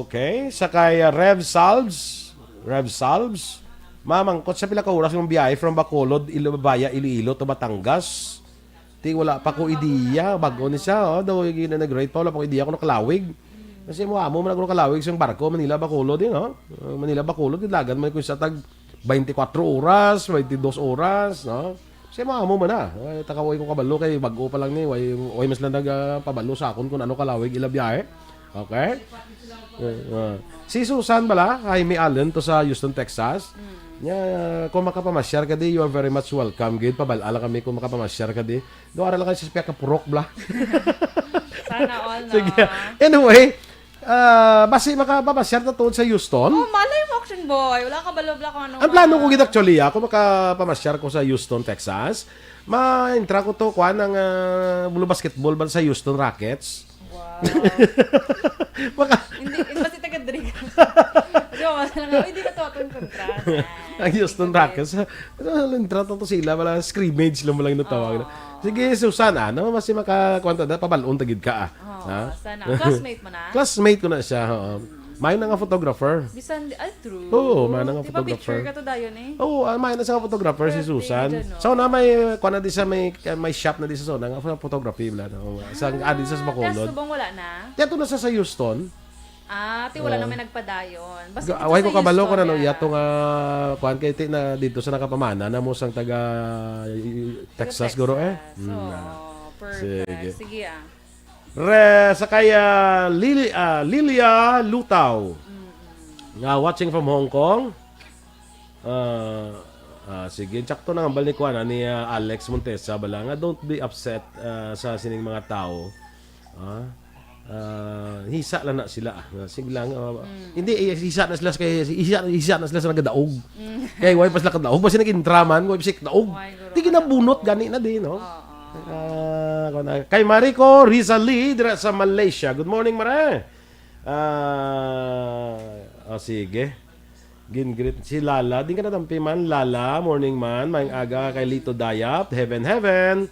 Okay, sakay Rev Salves. Mamangkot sa pila ka oras yung biyahe from Bacolod, Ilobaya, Iloilo to Batangas. Ti wala pa ko ideya, bago ni siya, daw yung nag-rate pa, wala pa ko ideya kung nakalawig. Kasi mo man ako nakalawig sa barko, Manila Bacolod din, no? Manila Bacolod, ilagan mo ko sa tag 24 oras, 22 oras, no? Kasi mo man na. Takaway ko kabalo kay bago pa lang ni, way mas lang pabalo sa akon kung ano kalawig ila biyahe. Okay? Si Susan bala, Jaime Allen to sa Houston, Texas. Kung makapamasyar ka di, you are very much welcome. Gid pabal-ala kami kung makapamasyar ka di. Do ara lang kayo sa ka purok bla. sana all na. Sige. Anyway, basi makapamasyar na tuod sa Houston. Oh, malay mo action boy. Wala ka balobla kung ano. Ang plano ko gid actually, kung makapamasyar ko sa Houston, Texas, ma-intra ko to kuan ng bulo basketball ba sa Houston Rockets. Hindi, basta taga-drink. Hindi na to atong kontrata. Ang Houston Rockets. Lintrata to sila. Wala scrimmage lang mo lang natawag. Sige, Susan, mas makakwanta na, pabalon tagid ka. Sana. Classmate mo na? Classmate ko na siya. May na nga photographer. Bisan, true. Oo, may na nga Di ba photographer. picture ka to dayon eh? Oo, may na sa photographer si Susan. So na may kuan na di sa may shop na di sa zona nga photography bla no. Sang adi sa Bacolod. Testo bang wala na? Yato na sa Houston. Ti wala na may nagpadayon. Basta dito Away sa ko kabalo ko Houston, na no yeah. yato nga kuan kay ti na dito sa nakapamana na mo sang taga Texas guro eh. So, perfect. Sige Sa kaya Lilia Lutaw. Watching from Hong Kong. Sige, tsakto na ang balikwan ni Alex Montesa bala nga don't be upset sa sining mga tao. hisa lang na sila. Sige lang. Hindi, hisa na sila kay hisa na sila sa nagadaog. Kaya why pa sila kadaog? Basta nag-intraman, why pa sila kadaog. Di ginabunot, gani na din, no? Kay Marico Rizali, dira sa Malaysia. Good morning, Mare. Sige. Gingrit si Lala. Di ka natampi man, Lala. Morning man. Mayang aga kay Lito Dayap. Heaven.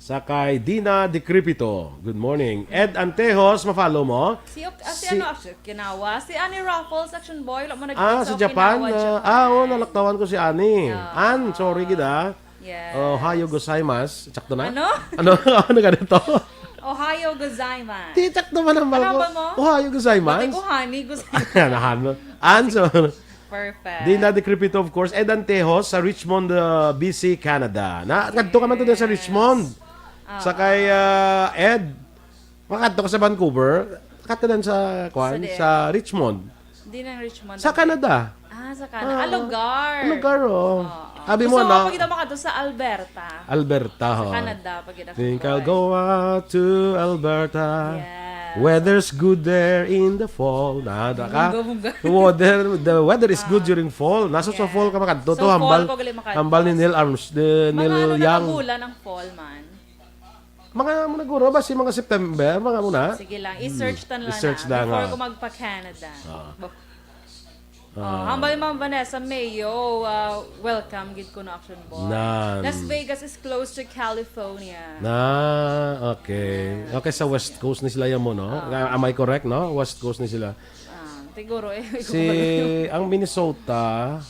Sakay Dina Decrepito. Good morning. Ed Antejos, ma-follow mo? Si ano, Okinawa. Si Annie Raffles, Action Boy. Wala mo nag-isa Sa Japan. Okinawa, Nalaktawan ko si Annie. An, sorry gida. Yes. Ohio gozaimasu. Sakto na? Ano? Ano ganito? Ohio gozaimasu. Di, sakto man ang Ano bago. ba mo? Ohio gozaimasu. Pati ko honey gozaimasu. Nahano. So, Perfect. Dina Decrepito, of course. Ed Antejos sa Richmond, BC, Canada. Kadto ka man to sa Richmond. Sa kay Ed. Makadto ka sa Vancouver. Kadto dan sa sa Richmond. Di ng Richmond. Sa Canada. Sa Canada. Lugar. Lugar, oh. Sabi mo, gusto na. pag kita makadto sa Alberta. Alberta, ho. Sa Canada, pag kita. Think I'll go out to Alberta. Yes. Weather's good there in the fall. Nada ka. Bunga. The weather is good during fall. Nasa sa fall ka makadto. So, hambal. fall ko gali makadto. Hambal ni Neil Arms, Neil Mga Young. bulan ng fall man. Mga muna guro ba si mga September, mga muna. Sige lang, i-search tan lang I-search na. lang, Before ha. ko magpa-Canada. Hambal Ma'am Vanessa Mayo, welcome gid ko na Action Boy. Las Vegas is close to California. Okay. Okay, sa West Coast ni sila yan mo, no? Am I correct, no? West Coast ni sila. Siguro Ang Minnesota,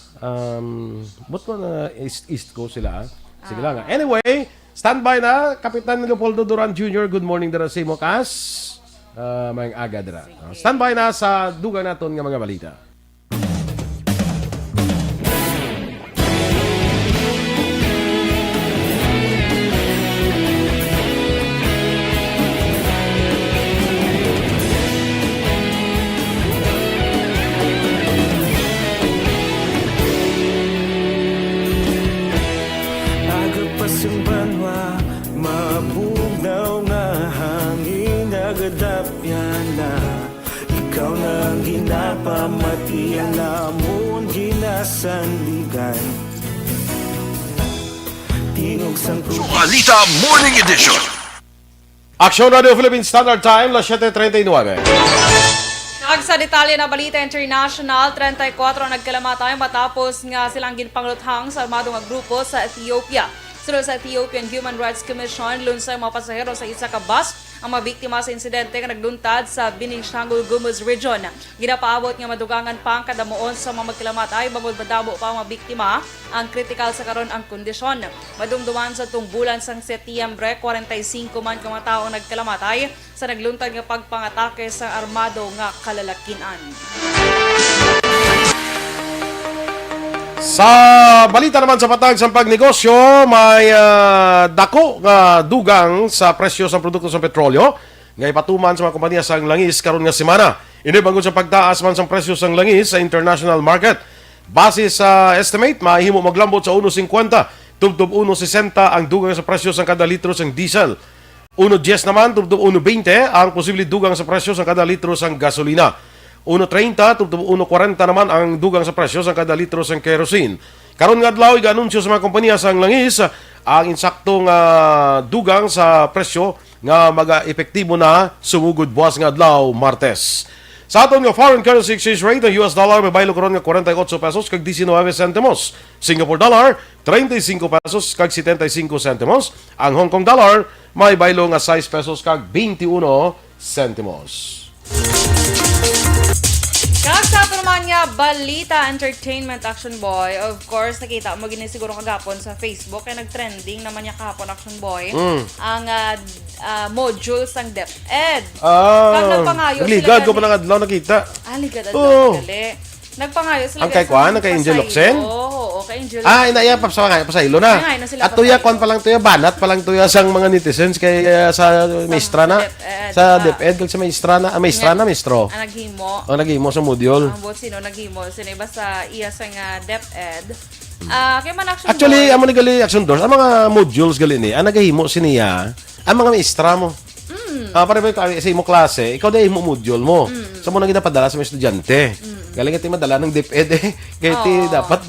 ba't mo na East Coast sila, Sige lang. Anyway, standby na, Kapitan Leopoldo Duran Jr. Good morning dara sa Mokas. Mayang aga dara. Standby na sa dugang naton nga mga balita. Agapasang banwa, mabugnaw nga hangin agadapyan na. Ikaw na ang ginapamatian namon ginasandigan. Tingog sang Balita Morning Edition. Action Radio Philippine Standard Time, las 7:39. Sa detalye na balita international, 34 ang nagkalamatay matapos nga silang ginpangluthang sa armadong nga grupo sa Ethiopia. Sunod sa Ethiopian Human Rights Commission, lunsay mga pasahero sa isa ka bus ang mga biktima sa insidente nga nagluntad sa Benishangul Gumuz Region. Ginapaabot nga madugangan pa ang kadamuon sa mga magkalamatay bangod madamo pa ang mga biktima. Ang critical sa karon ang kondisyon. Madumduman sa tungbulan sang Setyembre, 45 man ka mga tao ang nagkalamatay sa nagluntad nga pagpangatake sa armado nga kalalakinan. Sa balita naman sa patag sa pagnegosyo, may dako nga dugang sa presyo sa produkto sa petrolyo. Ngay patuman sa mga kompanya sa langis karon nga semana. Inibangod sa pagtaas man sa presyo sa langis sa international market. Base sa estimate, mahimo maglambot sa 1.50 tubtob 1.60 ang dugang sa presyo sa kada litro sa diesel. 1.10 naman tubtob 1.20 ang posibleng dugang sa presyo sa kada litro sa gasolina. 1.30 tubtob 1.40 naman ang dugang sa presyo sa kada litro sa kerosene. Karon nga adlaw iganunsyo sa mga kompanya sa langis ang insaktong dugang sa presyo nga maga-epektibo na sumugod buwas nga adlaw Martes. Sa aton nga foreign currency exchange rate, ang US dollar may baylo karon nga 48 pesos kag 19 centimos. Singapore dollar 35 pesos kag 75 centimos. Ang Hong Kong dollar may baylo nga 6 pesos kag 21 centimos. Sa ato naman nga balita entertainment Action Boy, of course nakita mo gini siguro kagapon sa Facebook kaya nagtrending naman niya kahapon Action Boy ang modules ng DepEd. Kang nagpangayo nagligad ko pa ng adlaw nakita. Ligad adlaw gali. Nagpangayo sila ang kay Kwan, ang kay Angel Locsen? Oo, kay Angel Locsen. Inaya pa sa ilo na. Ay, sila At tuya Kwan pa lang tuya banat pa lang tuya sang mga netizens kay sa maestra na sa DepEd kag sa maestro. Ang naghimo. Ang naghimo sa module. Ang bot sino naghimo sino iba sa iya sa nga DepEd. Kay man Action Actually, Boy. amo ni gali Action Doors, ang mga modules gali ni, ang naghimo siniya, ang mga maestra mo. Para ba sa imo klase, ikaw dahil mo module mo. So mo na ginapadala sa mga estudyante. Galing iti madala ng DepEd eh. Kaya iti dapat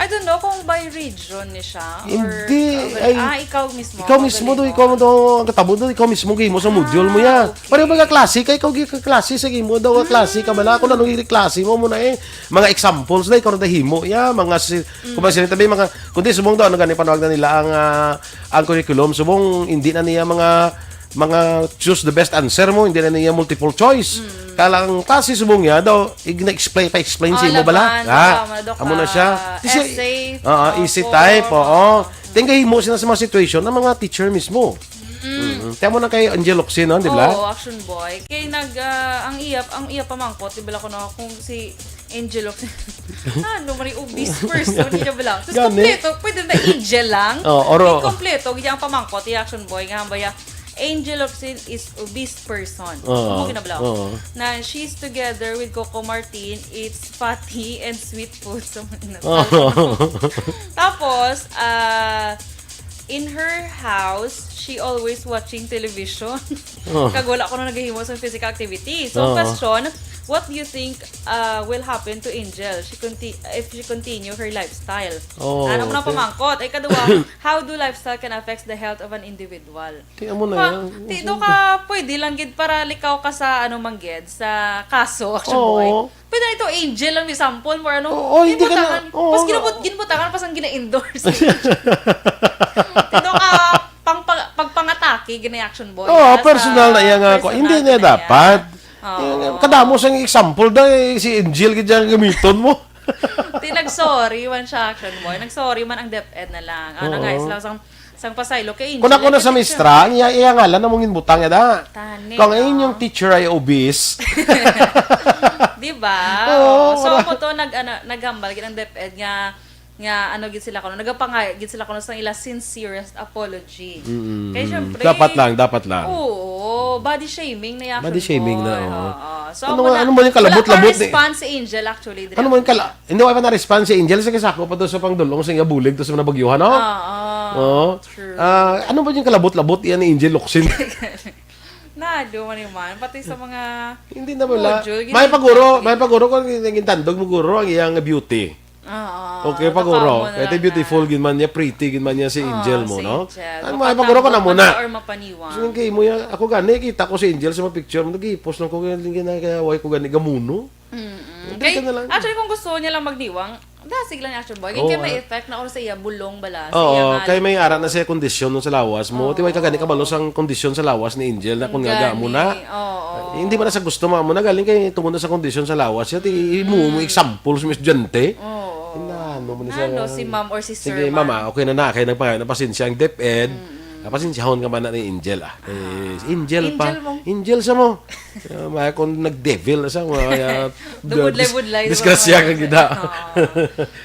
I don't know kung by region ni siya. Hindi. Ikaw mismo. Ikaw mismo do, ikaw mo do, ang katabo do, ikaw mismo gimo sa module mo ya. Okay. Pareho ba ka klase ka, ikaw ka klase sa gimo daw ka klase ka bala. Kung anong klase mo muna eh. Mga examples na ikaw na himo ya, mga kung ba sila tabi mga kundi subong daw ano gani panawag na nila ang curriculum subong hindi na niya mga choose the best answer mo, hindi na niya multiple choice. Kalang klase subong niya daw, pa-explain si mo bala. Amo na siya. Essay. Easy type, oo. Tingay mo sila sa mga situation ng mga teacher mismo. Tiyan mo na kay Angel Locsin, no? Di ba? Oo, action boy. Kay ang iya pamangkot, di ba ko na kung si Angel Locsin. Mari obese person, di ba lang. Tapos kompleto, pwede na Angel lang. Kompleto, ang pamangkot, yung action boy, nga ba Angel Locsin is obese person. Na she's together with Coco Martin, it's fatty and sweet food. So, tapos, in her house, she always watching television. Kag wala ko na naghihimo sa physical activity. So, question, what do you think will happen to Angel if she continue her lifestyle? Ano mo na pamangkot? Ay kaduwa, how do lifestyle can affect the health of an individual? Tingnan mo na yan. Tito ka, pwede lang gid para likaw ka sa mangged, sa kaso, action boy. Pwede na ito, Angel lang, may sample mo, hindi ka na. Pas ginbutakan, pas ang gina-endorse. Tito ka, pagpangatake, gina-action boy. Personal na yan ako. Hindi na dapat. Kadamo sang example da si Angel kaya gamiton mo. Nag-sorry man siya action boy. Nag-sorry man ang DepEd na lang. Guys lang sang pasaylo kay Angel. Kung ako na sa mistra, iya ngalan na mong inbutang da. Kung ayun yung teacher ay obese. Diba? So ako to naghambal gid ang DepEd nga gid sila kuno nagapangay gid sila kuno sa ila sincerest apology. Kay syempre dapat lang. Oo, body shaming na yakin. Body shaming na. So ano mo yung kalabot-labot ni response si Angel actually. Ano mo yung hindi pa na response si Angel sa kasako pa to sa pangdulong sa bulig to sa nabagyuhan, no? True. Ano ba yung kalabot-labot yan ni Angel Locsin? Nado man naman pati sa mga hindi na wala. May paguro kung tandog mo guro ang iyang beauty. Okay, paguro. Kaya beautiful gin man niya, pretty gin man niya si Angel mo, no? Ang mga paguro ko na muna. Or mapaniwang. So, kay mo yan, ako gani, kita ko si Angel sa mga picture mo, nag-i-post lang ko, kaya ko gani, gamuno. Actually, kung gusto niya lang magdiwang, dasig lang action boy. Kaya may effect na sa iya, bulong bala. Kaya may ara na sa kondisyon sa lawas mo. Tiway ka gani kabalos ang kondisyon sa lawas ni Angel na kung nga mo na. Hindi mo na sa gusto mo na galing kay tungod sa kondisyon sa lawas. Yati mo example sa estudyante. Si ma'am or si sir. Sige, mama, okay na kaya napasensya ang DepEd. Pasensyahon ka man na ni Angel Angel pa. Angel sa mo. Maya kung nag-devil sa mo. Budlay. Disgrasya ka gida.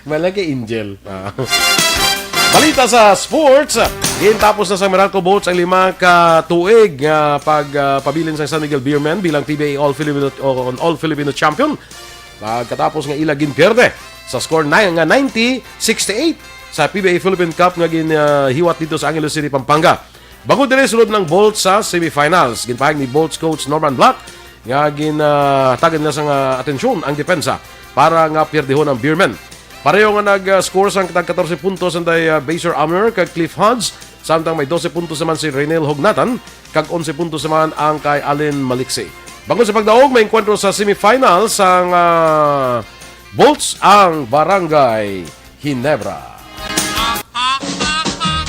Malaki Angel. Balita sa sports. Tapos na sa Meralco Boats ang 5 katuig pagpabilin sa San Miguel Beermen bilang PBA All-Filipino Champion. Pagkatapos nga ilagin perde sa score na nga 90-68 sa PBA Philippine Cup nga hiwat dito sa Angeles City, Pampanga. Bago dire sulod ng Bolts sa semifinals, ginpahig ni Bolts coach Norman Black nga ginatagan na sa atensyon ang depensa para nga pierdehon ang Beermen. Pareho nga nag-score sang 14 puntos ang Baser Amner kag Cliff Hodge, samtang may 12 puntos naman si Renel Hognatan kag 11 puntos naman ang kay Allen Maliksi. Bago sa pagdaog, may enkwentro sa semifinals ang Bolts ang Barangay Ginebra.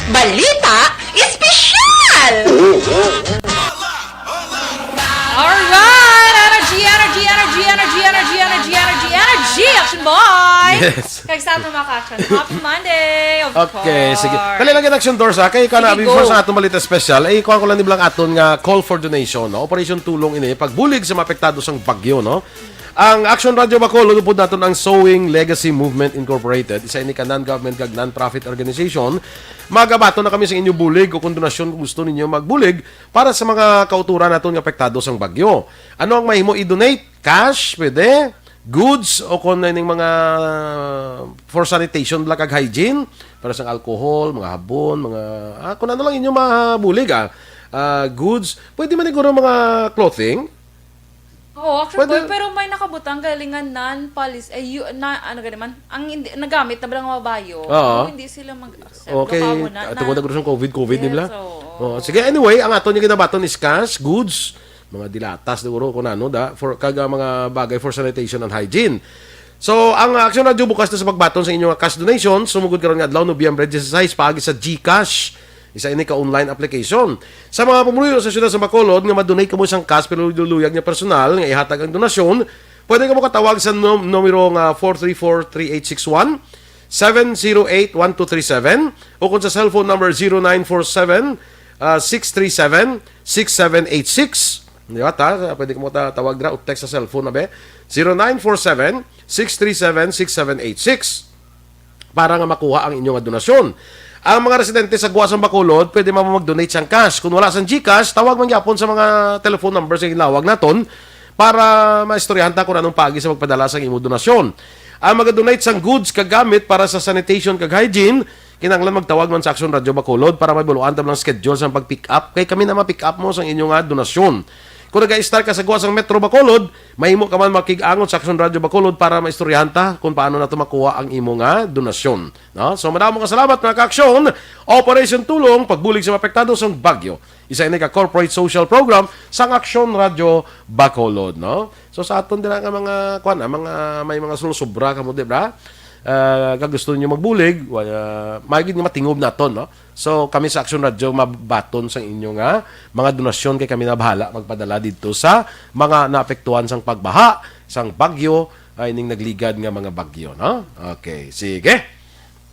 Balita Espesyal! Alright! Energy! Action boy! Yes. Kaya sa ato mga action. Happy Monday! Of course. Okay, sige. Kali lang action doors ha. Kaya ka na, before sa atong balita special, ikuha ko lang nilang aton nga call for donation, no? Operation Tulong ini, pagbulig sa mapektado sang bagyo, no? Ang Action Radio Bacolod po natin ang Sowing Legacy Movement Incorporated. Isa ini ka non-government kag non-profit organization. Magabato na kami sa inyo bulig o kung donasyon kung gusto ninyo magbulig para sa mga kauturan naton nga apektado sang bagyo. Ano ang mahimo i-donate? Cash, pwede. Goods o kung na mga for sanitation black kag hygiene para sa alcohol, mga habon, mga kung ano lang inyo mabulig goods. Pwede man siguro mga clothing. Oo, actually, Pwede- pero may nakabutang galingan non-policy, ano ganun man, ang hindi, nagamit na bilang mabayo. Oo. Hindi sila mag-accept. Okay, Lokamo na. tungkol na guro sa COVID Yes, nila. oo. Sige, anyway, ang aton yung ginabaton is cash, goods, mga dilatas, siguro kung ano, for kaga mga bagay for sanitation and hygiene. So, ang Action Radio bukas na sa pagbaton sa inyong cash donation, sumugod karon nga adlaw Nobyembre 16 paagi sa GCash. Isa ini ka online application. Sa mga pumuluyo sa siyudad sa Bacolod nga ma-donate ka mo isang cash pero luluyag niya personal nga ihatag ang donasyon, pwede ka mo katawag sa numero nga 434-3861, 708-1237 o kung sa cellphone number 0947-637-6786. Di ba ta? Pwede ka mo tawag na o text sa cellphone na be 0947-637-6786 para nga makuha ang inyong donasyon. Ang mga residente sa Guasang Bacolod, pwede mag-donate siyang cash. Kung wala sang GCash, tawag man gyapon sa mga telephone numbers sa ilawag naton para maistoryahan ta kung anong paagi sa magpadala sa imong donasyon. Ang mag-donate sang goods kagamit para sa sanitation kag hygiene, kinahanglan magtawag man sa Action Radio Bacolod para mabuluan ta ng schedule sa pag-pick up kay kami na ma-pick up mo sa inyong donasyon. Kung nag-start ka sa Guasang Metro Bacolod, mahimo ka man makig-angon sa Action Radio Bacolod para maistoryahan ta kung paano nato makuha ang imong donasyon. No? So madamong salamat mga ka-aksyon. Operation Tulong pagbulig sa apektado sa bagyo. Isa ini ka corporate social program sa Action Radio Bacolod, no? So sa aton dira nga mga may mga sobra kamo di ba? Kag gusto niyo magbulig, magiging matingob naton, no? So kami sa Action Radio mabaton sa inyo nga mga donasyon kay kami na bahala magpadala dito sa mga naapektuhan sang pagbaha, sang bagyo ay ning nagligad nga mga bagyo, no? Okay, sige.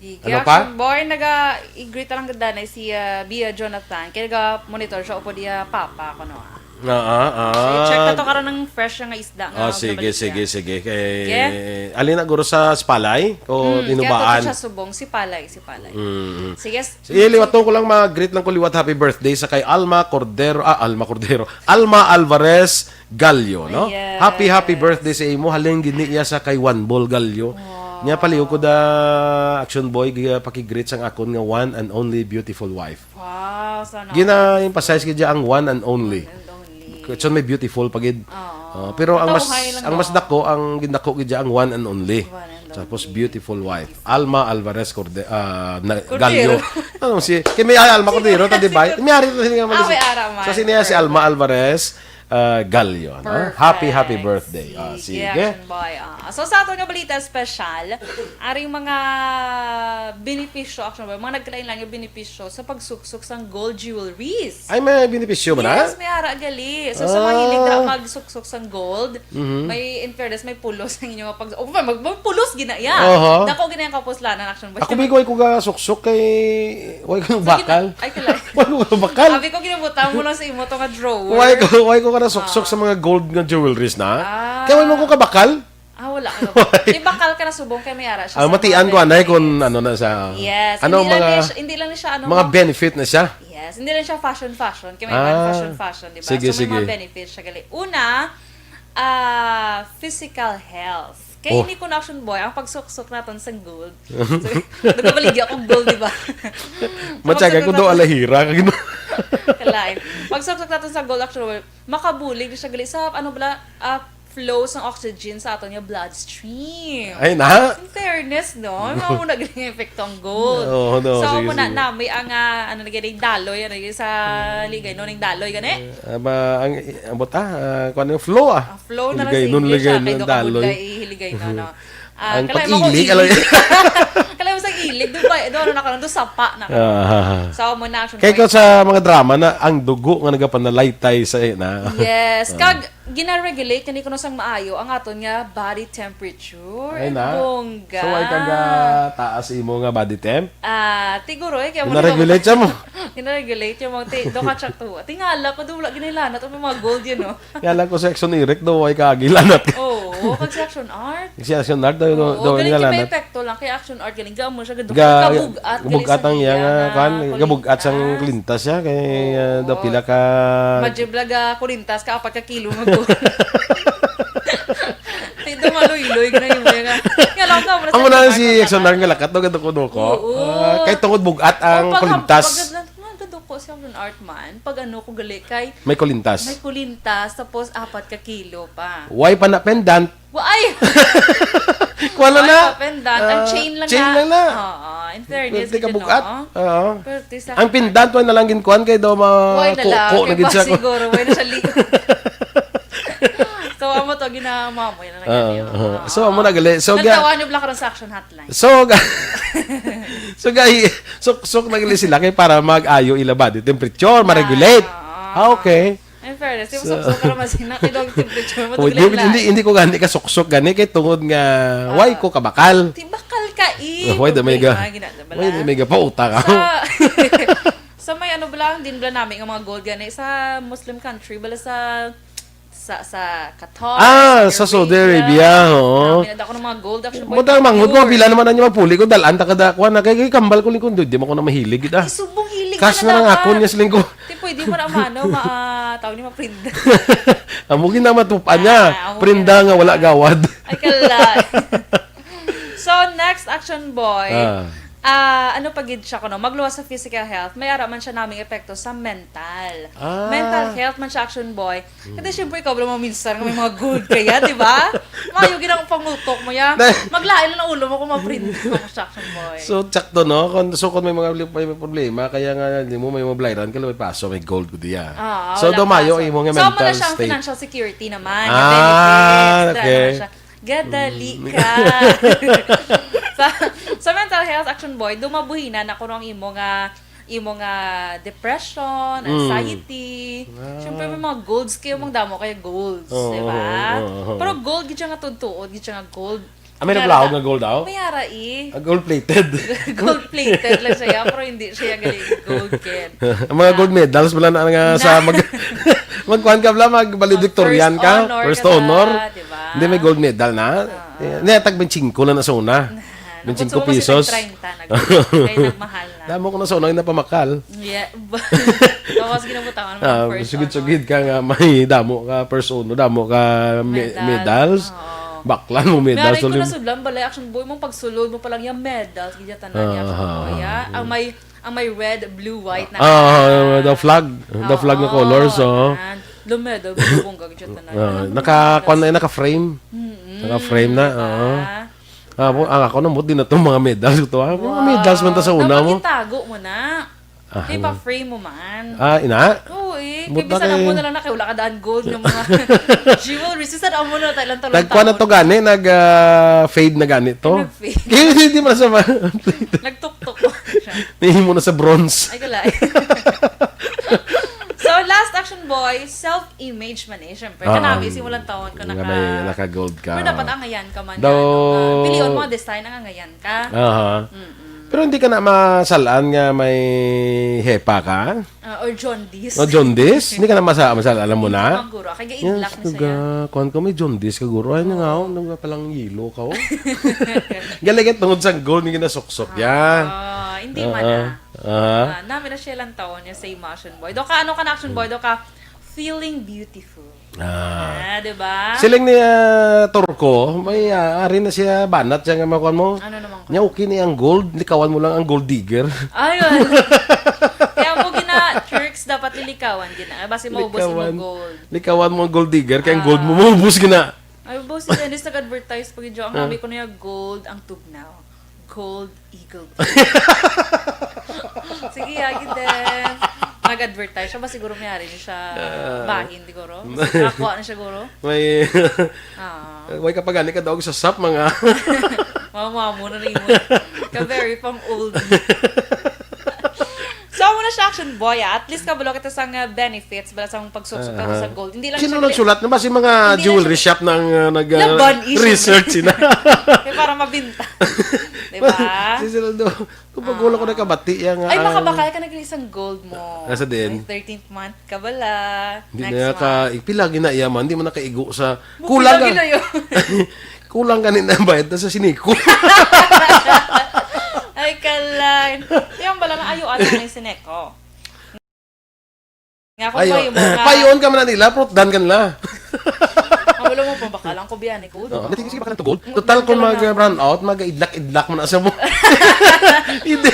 Sige, Ano pa? Action Boy, nag-i-greet lang ganda na si Bia Jonathan. Kaya nag-monitor siya upo diya papa ko no. So, check na to karon ng fresh nga isda nga. Sige. Kay Okay. alin na guro sa Spalay o Kaya inubaan. to siya subong si Palay. Sige. Sige, liwaton ko lang mag-greet lang ko liwat happy birthday sa kay Alma Alvarez Gallo, no? Yes. Happy birthday sa imo. Haling gini iya sa kay Juan Bol Gallo. Nya paliw ko da Action Boy paki-greet sang akon nga one and only beautiful wife. Wow, sana. Gina-emphasize gid ang one and only. So may beautiful pagid. Pero ang mas dako ang gindako gid ang one and only. Tapos beautiful wife. Alma Alvarez Gallo. Ano si kay may Alma Cordero ta di ba? May ari ta nga may ara man. So siniya si Alma Alvarez Gallo, no? Happy birthday. Sige. Sige. Action Boy. So sa ato nga balita special, aring mga benepisyo, Action Boy, mga nagkalain lang yung benepisyo sa pagsuksok sang gold jewelries. Ay may benepisyo ba na? Yes, may ara gali. So sa mga hilig na magsuksok sang gold, may in fairness, may pulos ang inyong pag magpulos gina ya. Dako gina yung kapuslanan, Action Boy. Ako bigoy ko ga suksok kay way ko bakal. Ay kalay. Way ko bakal. Sabi ko ginabutang mo lang sa imo to nga drawer. Way ko ka na suksok sa mga gold nga jewelries na. Kaya way mo ko kabakal. Wala. Di bakal ka na subong kay may ara siya. Matian ko anay kung ano na sa Yes. ano hindi lang siya ano mga benefit na siya. Yes, hindi lang siya fashion. Kaya may fashion, di ba? Sige, so may mga benefits siya gali. Una, physical health. Kaya hindi ko na Action Boy, ang pagsuksok natin sa gold. So, nagkabaligi akong gold, di ba? Matyaga ko do alahira. Kalay. Pagsuksok natin sa gold, Action Boy, makabulig siya gali sa, flow ng oxygen sa aton yung bloodstream. Ay na? In fairness, no? Mauna galing epekto ang gold. No, so, sige, muna na, may ang, nagiging daloy, sa ligay, no? Yung daloy, gani? Ang bota, kung ano yung flow Flow na lang sa English, kay Doka Budlay, ihiligay na, no? Ang pag-ilig, alam yun. Kalay mo sa ilig, doon na ka, doon sapa na. So, muna, Action Boy. Kaya ko sa mga drama na ang dugo nga nagapanalaytay sa na. Yes, kag gina-regulate kani kuno sang maayo ang aton nga body temperature. Ay na. Bongga. So ay kaga taas imo nga body temp. Siguro kaya mo na-regulate siya mo. Gina-regulate yung mga do ka check to. Tingala ko do wala ginailanat ang mga gold yun, no. Kaya ko section Eric do ay kagilanat. Oo, kag section art. Section art do galing gilanat. may epekto lang kay action art galing mo siya gabugat. Gabugat ang iya kan gabugat sang klintas siya kay do pila ka Majiblaga kurintas ka 4 ka kilo mo. Tito maluy-luy na yung mga. Ang muna si Exonar nga lakat do ko. Kay tungod bugat ang kulintas. Gando ko siya art man, pag ano ko gali kay May kulintas. may kulintas, tapos 4 ka kilo pa. Why pa na pendant? Ay! Kuha na na. Pendant. Ang chain lang chain na. lang na. Oo. In fairness, Pwede ka gid, bugat. no? Oo. Pero sa Ang pendant, why na lang ginkuhan kay daw Why na lang? ko na Kaya gid pa siya. siguro. Why na siya So, amo to, ginamamoy na ganyan. So, amo na gali. So, Nagtawa niyo Black Transaction Hotline. sok na gali sila kay para mag-ayo ila body temperature, ma-regulate. Okay. In fairness, di mo sok-sok ka naman sinak. Ito ang temperature mo. Oh, hindi ko gani ka sok-sok gani kay tungod nga why ko kabakal. Tibakal ka Why da may ga? Why da may ga pauta ka? Sa may ano bala, din bala namin ang mga gold gani sa Muslim country, bala sa Qatar. Sa Saudi Arabia, oo. Minada ko ng mga gold action boy. Mutang manghud ko pila naman na magpuli ko dalan ta kada kuan na kay kambal ko lingkod di mo ko na mahilig kita. Subong hilig Cash na lang ako niya siling ko. Tipo, hindi mo na mano, tawag ni ma-print. Amo gina matupan niya. Prinda nga wala gawad. Ay kala. So, next action boy. Ano pagid siya ko no? Magluwas sa physical health, may ara man siya naming epekto sa mental. Mental health man siya action boy. Kasi syempre ikaw wala mo minsan may mga good kaya, di ba? Mayo ginang pangutok mo ya. Maglain lang ang ulo mo kung ma-print mo sa action boy. So, tsakto no? Kung may mga problema, kaya nga hindi mo may mablairan, kaya may paso, may gold ko diya. So, dumayo mo nga mental so, muna siyang state. financial security naman. Benefits. Okay. Gadali ka. sa mental health action boy, dumabuhinan ako ng imo nga depression, anxiety. Syempre may mga golds kayo mong damo kaya golds, di ba? Pero gold gid siya nga tudtuod, gid siya nga gold. May naglawag nga gold daw? May ara gold-plated. Gold-plated lang siya, pero hindi siya galing gold kid. Ang mga gold medals wala na nga sa magkuhan ka bala, magbaledictorian ka, first honor. Diba? Hindi may gold medal na. Tag 25 lang na sa una. 25 pesos. 30 kaya nagmahal na. Damo ko na sa una yung napamakal. Yeah. Tapos ginabutangan mo first Sugid-sugid ka nga may damo ka first honor, damo ka medals. Baklan mo medals. Meron ko na sudlan balay action boy mong pagsulod mo pa lang yung medals gid tanan niya action boy. Ang may red, blue, white na. The flag na colors Lumedal bubong gid tanan. Naka-frame. Naka-frame na. Ako na mo din na itong mga medals. Mga medals man ta sa una mo. Dapat itago mo na. Di pa frame mo man. Ina? Oo Kaya bisa na mo na lang na kay wala ka daan gold ng mga jewelry. Sisan mo na tayo lang talon. Nagkuha na to gani, nag-fade na gani to. Nag-fade. Kaya hindi mo na sa Nagtuktok mo siya. Nihimo na sa bronze. Ay kalay. So, last action boy, self-image man eh. Siyempre, kanami, simulan taon ka naka-gold ka. Pero dapat angayan ka man. Daw... Piliyon mo, design ang angayan ka. Pero hindi ka na masalaan nga may hepa ka? Or jaundice. O jaundice? Hindi ka na masalaan, alam mo na? Hindi guro. Kaya idlak ni saya. Kuhan ko may jaundice ka guro. Ay nga ako, nang palang yelo ka. Galigit tungod sa gold, hindi ka nasuksok yan. Hindi man namin na siya lang taon niya sa action boy. Do ka, ano ka na action boy? Do ka, feeling beautiful. Diba? Siling ni Turko, may ari na siya banat siya nga makuha mo. Ano naman ko? Nya okay na ang gold, likawan mo lang ang gold digger. Ayun. Kaya mo gina tricks dapat lilikawan gina. Basta maubos mo gold. Likawan mo ang gold digger kaya ang gold mo maubos gina. Ay boss, Dennis nag-advertise pag yung ang nabi ko na yung gold ang tugnaw. Gold Eagle. Sige, agad din. Nag-advertise siya ba siguro mayari niya siya bahin siguro? Nakakuha na siya siguro? May kapag gani ka daw sa sap mga mama mo na rin mo. Ka-very pang old. So, muna siya action boy, at least kabalo kita sa benefits bala sa pagsuksok sa gold. Hindi lang sino siya... nagsulat na ba si mga jewelry shop ng nag-research sina? Kaya para mabinta. Diba? Sino do? Kung pag-ulo ko na kabati yan nga. Ay, makabakal ka na isang gold mo. Asa din? 13th month ka bala. Hindi na pila ginaiyaman, hindi mo nakaigo sa... Kulang ka. Kulang ka na bayad na sa siniko. Ay, kalay. Yung bala na ayo ata na yung sineko. Nga kung payo mo nga. Payon ka man nila, prot dan ka nila. Mabulo Murag mo pambakalang ko biyan ko. Natin sige baka tugod. Total kung mag-run out, mag-idlak-idlak mo na sa mo. Hindi.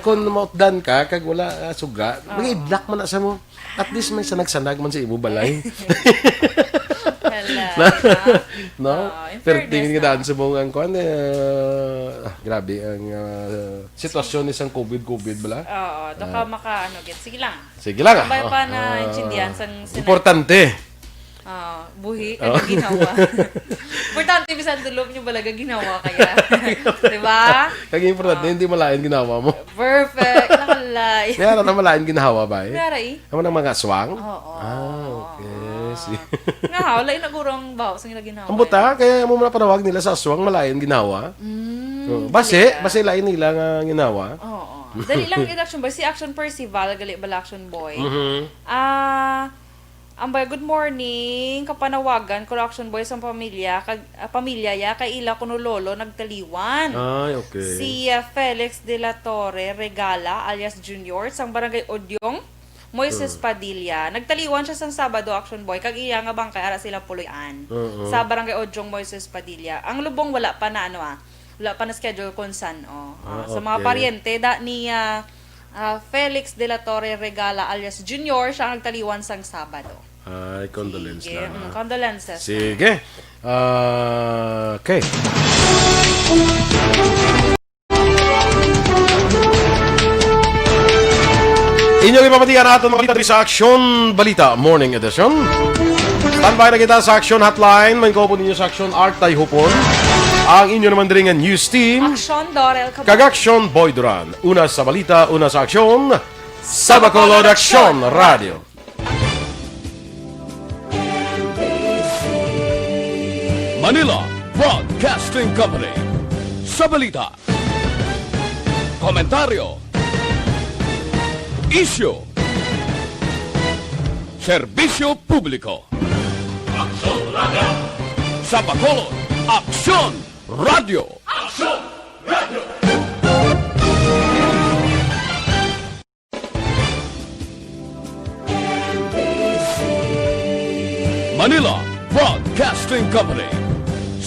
Kung mautdan ka, kag wala suga, mag-idlak mo na sa mo. At least may sanag-sanag man sa imo balay. No? Pero tingin ka daan sa mga kuan grabe ang sitwasyon isang COVID bala. Oo, doka maka ano git. Sige lang. Sige lang. Sabay pa na intindihan sang importante. Buhi ang ginawa. Importante bisan tulog niyo balaga ginawa kaya. 'Di ba? Kag importante hindi malain ginawa mo. Perfect. Nakalay. Kaya na malain ginawa ba eh? Kaya eh. Amo nang mga aswang? Oo. Okay. Nga, wala na gurong bawo sa nila ginawa. Ang buta, kaya mo na panawag nila sa aswang malayan ginawa. Base lain nila nga ginawa. Oo. Dali lang action boy. Si Action Percival, gali bala Action Boy. Ambay, good morning. Kapanawagan ko Action Boy sa pamilya, pamilya ya kay ila kuno lolo nagtaliwan. Ay, okay. Si Felix de la Torre Regala alias Junior sang barangay Odyong, Moises Padilla. Nagtaliwan siya sang Sabado Action Boy kag iya nga bangkay ara sila puloy-an. Sa barangay Odyong Moises Padilla. Ang lubong wala pa na wala pa na schedule kung saan sa mga paryente ni Felix de la Torre Regala alias Junior siya ang nagtaliwan sang Sabado. Ay, condolence Sige, na. condolences. Sige. Okay. Inyong ipapatigan natin mga balita sa Action Balita Morning Edition. Standby na kita sa Action Hotline. May kaupo ninyo sa Action Art Tay Hupon. Ang inyo naman din ang news team. Action Dorel Cabal. Kag-Action Boy Duran. Una sa balita, una sa aksyon. Sa Bacolod Action Radio. Manila Broadcasting Company. Sa balita. Komentaryo. Isyu. Serbisyo publiko. Aksyon Radio. Sa Bacolod, Aksyon Radio. Aksyon Radio. Manila Broadcasting Company.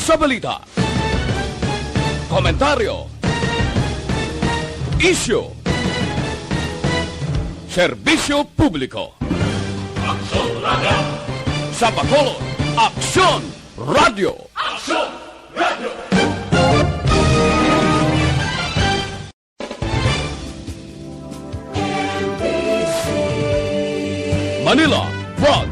Sa balita. Komentaryo. Isyu. Serbisyo publiko. Aksyon Radio. Sa Bacolod, Aksyon Radio. Aksyon Radio. Manila Broadcasting